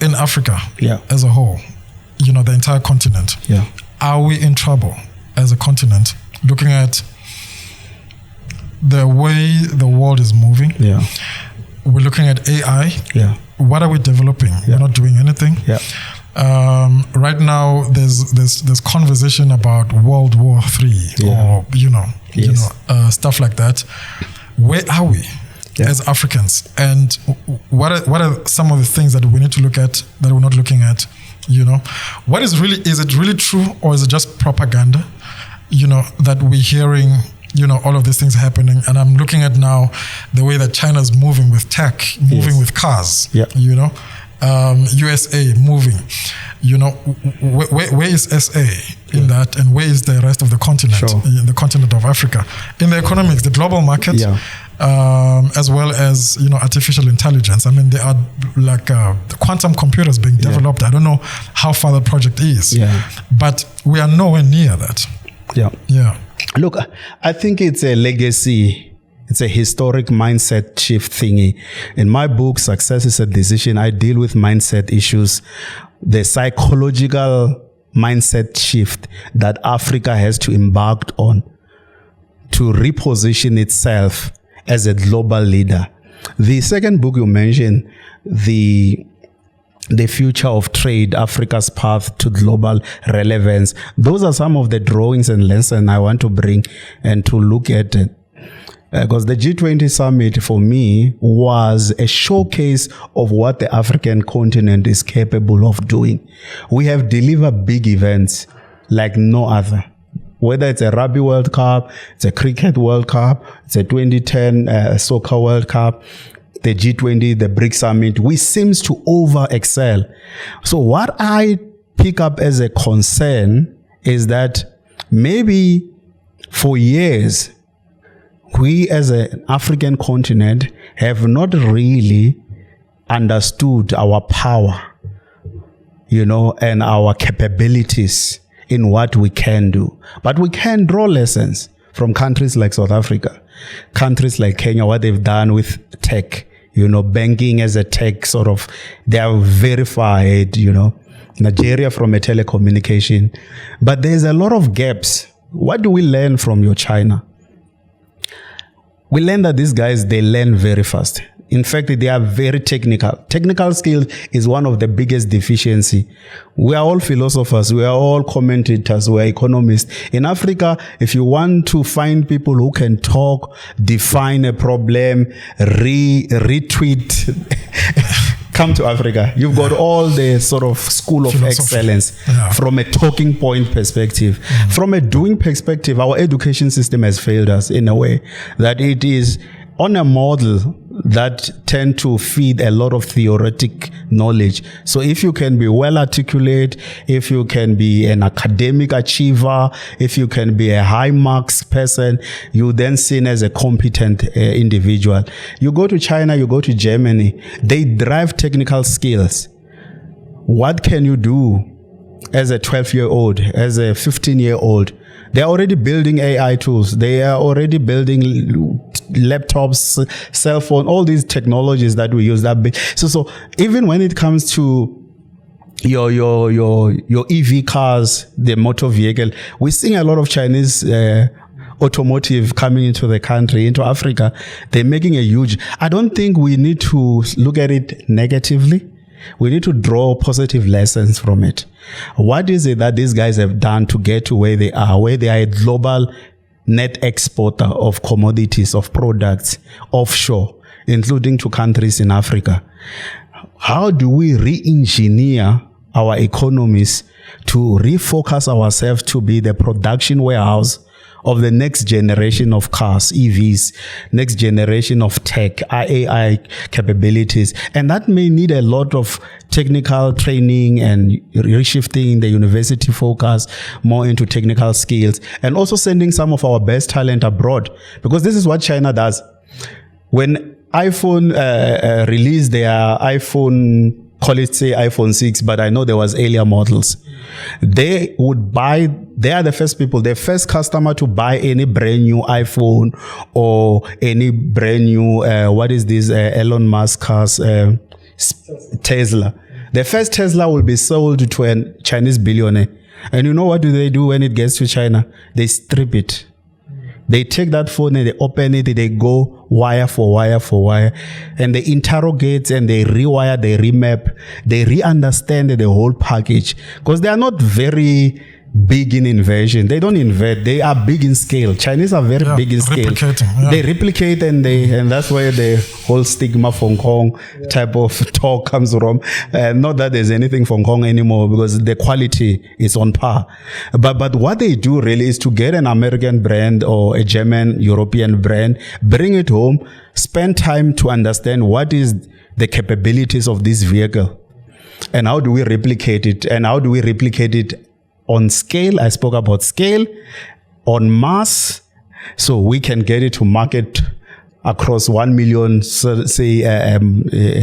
in Africa as a whole, the entire continent. Yeah. Are we in trouble as a continent looking at the way the world is moving? Yeah. We're looking at AI. Yeah. What are we developing? We're not doing anything. Yeah. Right now, there's conversation about World War III or stuff like that. Where are we as Africans? And what are some of the things that we need to look at that we're not looking at? What is it really true, or is it just propaganda? That we're hearing. All of these things happening, and I'm looking at now the way that China's moving with tech, moving with cars. Yeah. USA moving. Where is SA in that, and where is the rest of the continent, in the continent of Africa? In the economics, the global market, as well as artificial intelligence. I mean, there are like quantum computers being developed. I don't know how far the project is, but we are nowhere near that. Yeah. Look, I think it's a legacy. It's a historic mindset shift thingy. In my book, Success is a Decision, I deal with mindset issues, the psychological mindset shift that Africa has to embark on to reposition itself as a global leader. The second book you mentioned, the future of trade, Africa's path to global relevance. Those are some of the drawings and lessons I want to bring and to look at it. Because the G20 summit for me was a showcase of what the African continent is capable of doing. We have delivered big events like no other. Whether it's a Rugby World Cup, it's a Cricket World Cup, it's a 2010 Soccer World Cup, the G20, the BRICS Summit, we seems to over-excel. So what I pick up as a concern is that maybe for years, we as an African continent have not really understood our power, and our capabilities in what we can do. But we can draw lessons from countries like South Africa, countries like Kenya, what they've done with tech. Banking as a tech sort of, they are verified, Nigeria from a telecommunication. But there's a lot of gaps. What do we learn from your China? We learn that these guys, they learn very fast. In fact, they are very technical. Technical skills is one of the biggest deficiency. We are all philosophers. We are all commentators. We are economists. In Africa, if you want to find people who can talk, define a problem, retweet, come to Africa. You've got all the sort of school of excellence from a talking point perspective. From a doing perspective, our education system has failed us in a way that it is on a model that tend to feed a lot of theoretic knowledge. So if you can be well articulate, if you can be an academic achiever, if you can be a high marks person, you then seen as a competent individual. You go to China, you go to Germany, they drive technical skills. What can you do as a 12-year-old, as a 15-year-old? They're already building AI tools. They are already building laptops, cell phone, all these technologies that we use. So even when it comes to your EV cars, the motor vehicle, we're seeing a lot of Chinese automotive coming into the country, into Africa. They're making a huge. I don't think we need to look at it negatively. We need to draw positive lessons from it. What is it that these guys have done to get to where they are a global net exporter of commodities, of products, offshore, including to countries in Africa? How do we re-engineer our economies to refocus ourselves to be the production warehouse of the next generation of cars, EVs, next generation of tech, AI capabilities. And that may need a lot of technical training and reshifting the university focus more into technical skills, and also sending some of our best talent abroad, because this is what China does. When iPhone released their iPhone, call it say iPhone 6, but I know there was earlier models. They would buy, they are the first people, the first customer to buy any brand new iPhone or any brand new, what is this, Elon Musk's Tesla. The first Tesla will be sold to a Chinese billionaire. And you know what do they do when it gets to China? They strip it. They take that phone and they open it, they go wire for wire for wire, and they interrogate and they rewire, they remap, they re-understand the whole package, because they are not very big in invention. They don't invent. They are big in scale. Chinese are very big in scale. They replicate, and that's where the whole stigma Hong Kong type of talk comes from. Not that there's anything Hong Kong anymore, because the quality is on par. But what they do really is to get an American brand or a German, European brand, bring it home, spend time to understand what is the capabilities of this vehicle, and how do we replicate it, and how do we replicate it on scale. I spoke about scale, on mass, so we can get it to market across 1 million,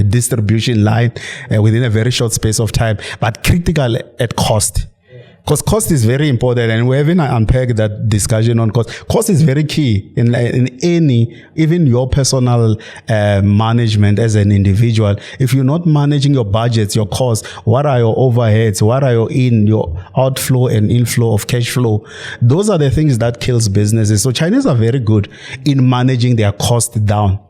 distribution line within a very short space of time, but critical at cost. Because cost is very important, and we're having to unpack that discussion on cost. Cost is very key in any, even your personal management as an individual. If you're not managing your budgets, your costs, what are your overheads, what are your outflow and inflow of cash flow? Those are the things that kills businesses. So Chinese are very good in managing their cost down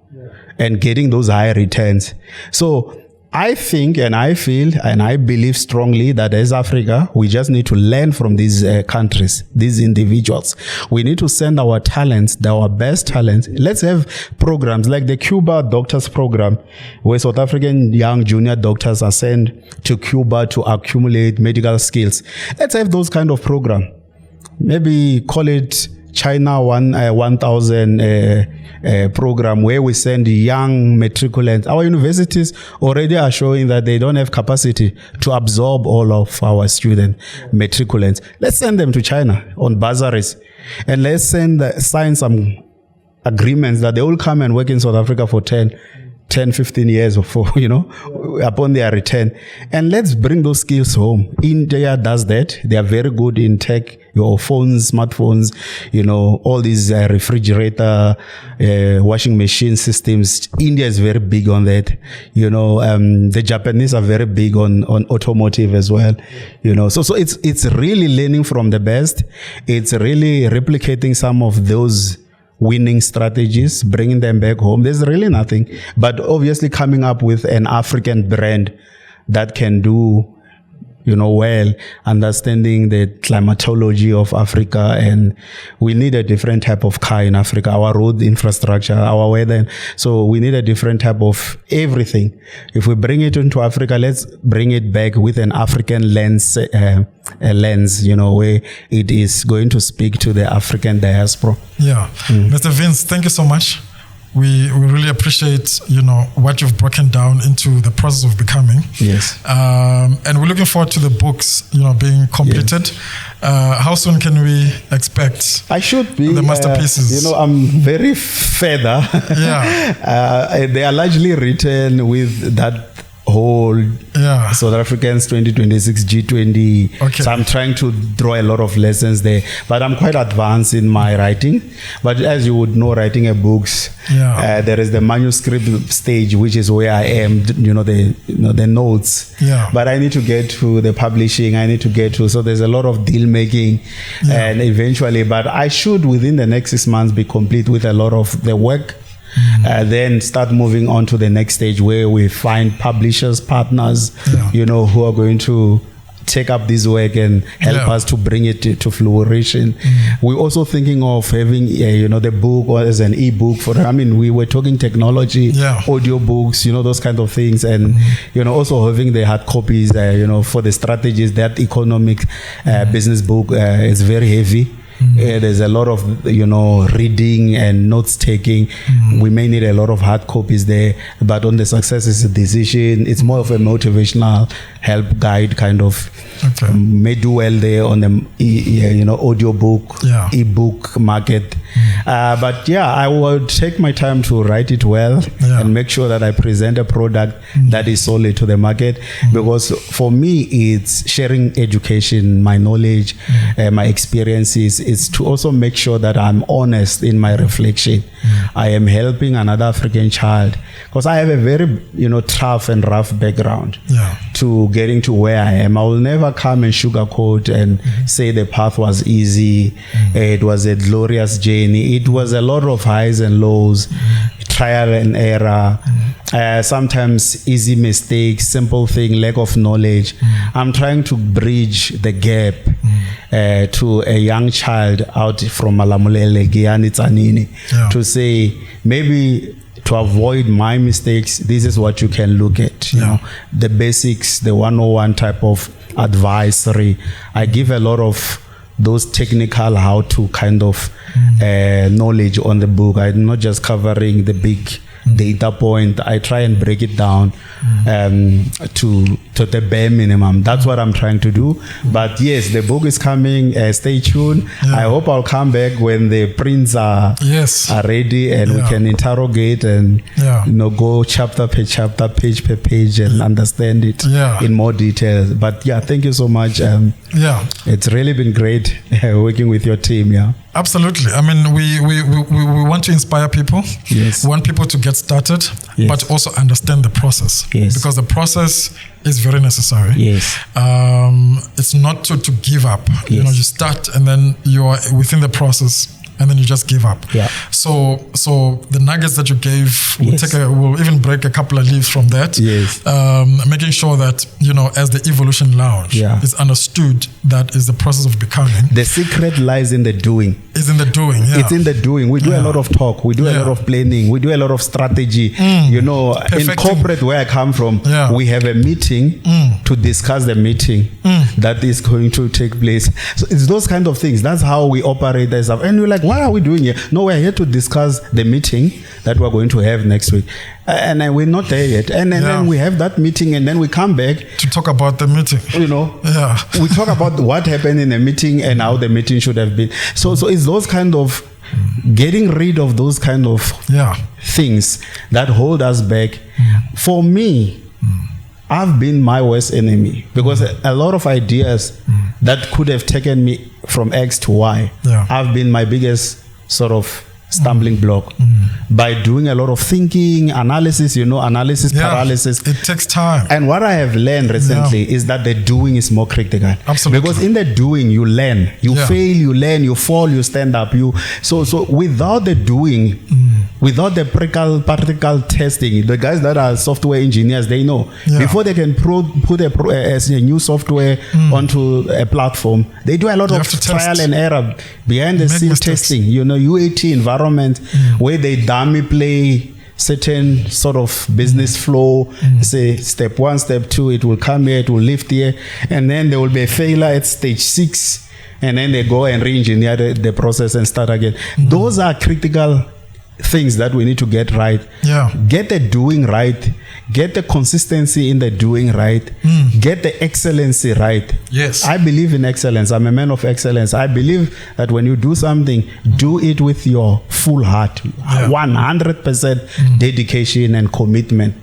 and getting those high returns. So I think, and I feel, and I believe strongly that as Africa, we just need to learn from these countries, these individuals. We need to send our talents, our best talents. Let's have programs like the Cuba Doctors Program, where South African young junior doctors are sent to Cuba to accumulate medical skills. Let's have those kind of programs. Maybe call it China 1000 program, where we send young matriculants. Our universities already are showing that they don't have capacity to absorb all of our student matriculants. Let's send them to China on bursaries, and let's sign some agreements that they will come and work in South Africa for 10, 15 years or for, upon their return. And let's bring those skills home. India does that. They are very good in tech, your phones, smartphones, all these refrigerator, washing machine systems. India is very big on that. The Japanese are very big on automotive as well. So it's really learning from the best. It's really replicating some of those winning strategies, bringing them back home. There's really nothing, but obviously coming up with an African brand that can do, well, understanding the climatology of Africa. And we need a different type of car in Africa, our road infrastructure, our weather. So we need a different type of everything. If we bring it into Africa, let's bring it back with an African lens, where it is going to speak to the African diaspora. Yeah. Mr. Vince, thank you so much. We really appreciate, what you've broken down into the process of becoming. Yes. And we're looking forward to the books, being completed. Yes. How soon can we expect the masterpieces? I'm very further. Yeah. They are largely written with that whole South Africans 2026 G20. Okay. So I'm trying to draw a lot of lessons there, but I'm quite advanced in my writing. But as you would know, writing a books, there is the manuscript stage, which is where I am, the notes. Yeah. But I need to get to the publishing. So there's a lot of deal making, and eventually, but I should within the next 6 months be complete with a lot of the work. Then start moving on to the next stage, where we find publishers, partners, who are going to take up this work and help us to bring it to fruition. We're also thinking of having, the book or as an ebook we were talking technology, audio books, those kind of things. And, also having the hard copies, for the strategies. That economic business book is very heavy. There's a lot of, reading and notes taking. We may need a lot of hard copies there, but on the success is a decision. It's more of a motivational help guide kind of. Okay. May do well there on the audio book, ebook market. But I would take my time to write it well and make sure that I present a product that is solid to the market, because for me it's sharing education, my knowledge, my experiences. It's to also make sure that I'm honest in my reflection. I am helping another African child, because I have a very tough and rough background to getting to where I am. I will never come and sugarcoat and say the path was easy. It was a glorious journey. It was a lot of highs and lows, trial and error, sometimes easy mistakes, simple thing, lack of knowledge. I'm trying to bridge the gap to a young child out from Malamulele, Giyani Tsanini, to say maybe to avoid my mistakes, this is what you can look at. You know, the basics, the 101 type of advisory. I give a lot of those technical how-to kind of knowledge on the book. I'm not just covering the big data point. I try and break it down to the bare minimum. That's what I'm trying to do. But yes, the book is coming. Stay tuned. I hope I'll come back when the prints are ready, and we can interrogate and go chapter per chapter, page per page, and understand it in more detail. But thank you so much. It's really been great working with your team. Absolutely. I mean, we want to inspire people. Yes. We want people to get started, but also understand the process. Yes. Because the process is very necessary. Yes. It's not to give up. Yes. You start and then you are within the process and then you just give up. So the nuggets that you gave, we'll even break a couple of leaves from that. Yes. Making sure that, as the Evolution Lounge is understood, that is the process of becoming. The secret lies in the doing. It's in the doing, It's in the doing. We do a lot of talk. We do a lot of planning. We do a lot of strategy. In corporate where I come from, we have a meeting to discuss the meeting that is going to take place. So it's those kind of things. That's how we operate as and you're like, what are we doing here? No, we're here to discuss the meeting that we're going to have next week. And we're not there yet. And then we have that meeting, and then we come back to talk about the meeting. We talk about what happened in the meeting and how the meeting should have been. So it's those kind of getting rid of those kind of things that hold us back. For me, I've been my worst enemy, because a lot of ideas that could have taken me from X to Y, I've been my biggest sort of stumbling block by doing a lot of thinking, analysis, analysis paralysis. It takes time. And what I have learned recently is that the doing is more critical. Absolutely. Because in the doing, you learn. You fail, you learn, you fall, you stand up. So without the doing, without the practical testing, the guys that are software engineers, they know. Before they can put a new software onto a platform, they do a lot of trial and error, behind the scene testing, UAT environment, where they dummy play certain sort of business flow. Say step 1, step 2, it will come here, it will lift here, and then there will be a failure at stage 6, and then they go and re-engineer the process and start again. Those are critical things that we need to get right. Get the doing right, get the consistency in the doing right, get the excellency right. I believe in excellence. I'm a man of excellence. I believe that when you do something, do it with your full heart, 100% dedication and commitment.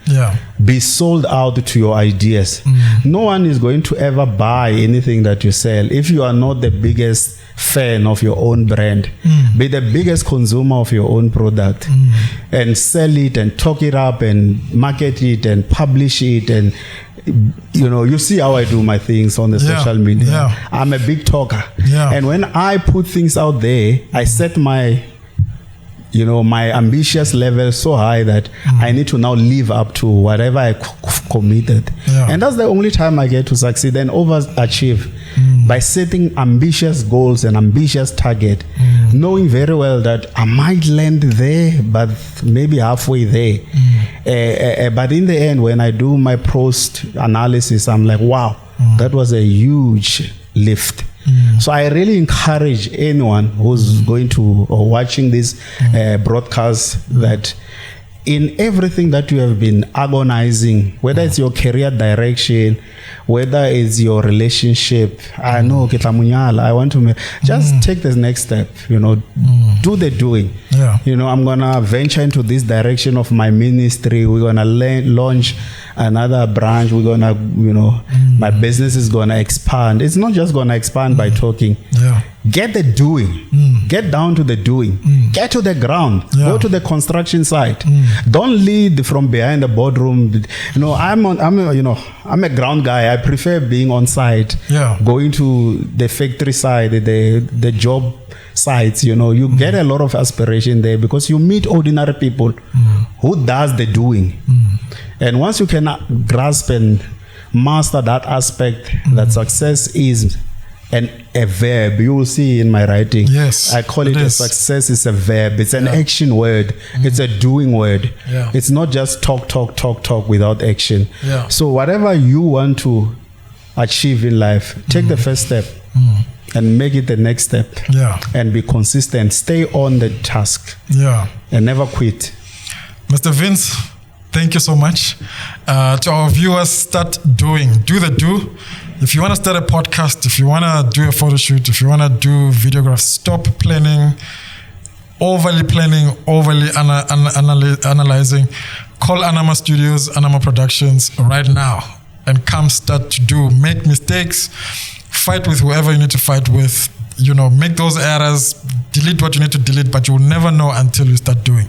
Be sold out to your ideas. No one is going to ever buy anything that you sell if you are not the biggest fan of your own brand. Be the biggest consumer of your own product, and sell it and talk it up and market it and publish it. And you see how I do my things on the social media. I'm a big talker, and when I put things out there, I set my my ambitious level so high that I need to now live up to whatever I committed. And that's the only time I get to succeed and overachieve, by setting ambitious goals and ambitious target, knowing very well that I might land there, but maybe halfway there. But in the end, when I do my post analysis, I'm like, wow, that was a huge lift. So I really encourage anyone who's going to or watching this broadcast that in everything that you have been agonizing, whether it's your career direction, whether it's your relationship, I know I want to just take the next step, do the doing. I'm gonna venture into this direction of my ministry. We're gonna launch another branch. We're gonna my business is gonna expand. It's not just gonna expand by talking. Get the doing. Get down to the doing. Get to the ground. Go to the construction site. Don't lead from behind the boardroom. I'm a ground guy. I prefer being on site. Going to the factory side, the job sites. You get a lot of aspiration there because you meet ordinary people who does the doing. And once you can grasp and master that aspect, that success is a verb. You will see in my writing. I call it a success is a verb. It's an action word. It's a doing word. It's not just talk without action. So whatever you want to achieve in life, take the first step and make it the next step. And be consistent. Stay on the task. And never quit. Mr. Vince, thank you so much. To our viewers, start doing. Do the do. If you want to start a podcast, if you want to do a photo shoot, if you want to do videographs, stop overly analyzing. Call Anama Studios, Anama Productions right now and come start to do. Make mistakes, fight with whoever you need to fight with, make those errors, delete what you need to delete, but you will never know until you start doing.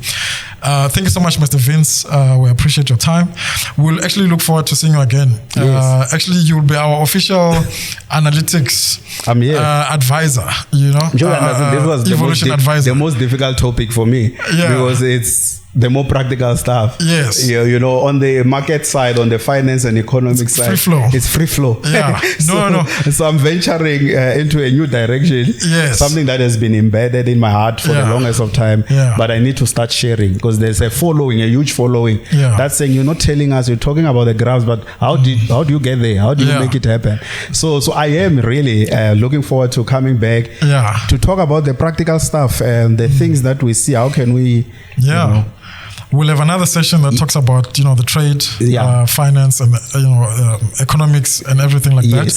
Thank you so much, Mr. Vince. We appreciate your time. We'll actually look forward to seeing you again. Actually, you'll be our official analytics advisor, this was evolution advisor. The most difficult topic for me because it's the more practical stuff. On the market side, on the finance and economic side, free flow. It's free flow. So I'm venturing into a new direction. Something that has been embedded in my heart for the longest of time. But I need to start sharing because there's a huge following. That's saying you're not telling us, you're talking about the graphs, but how do you get there? How do you make it happen? So I am really looking forward to coming back to talk about the practical stuff and the things that we see. How can we We'll have another session that talks about, the trade, finance, and economics and everything like that.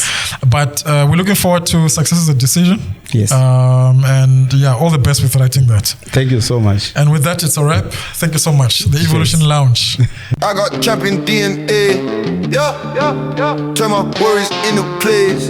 But we're looking forward to Success is a Decision. And all the best with writing that. Thank you so much. And with that, it's a wrap. Thank you so much. The Evolution Lounge. I got champion DNA. Turn my worries into plays.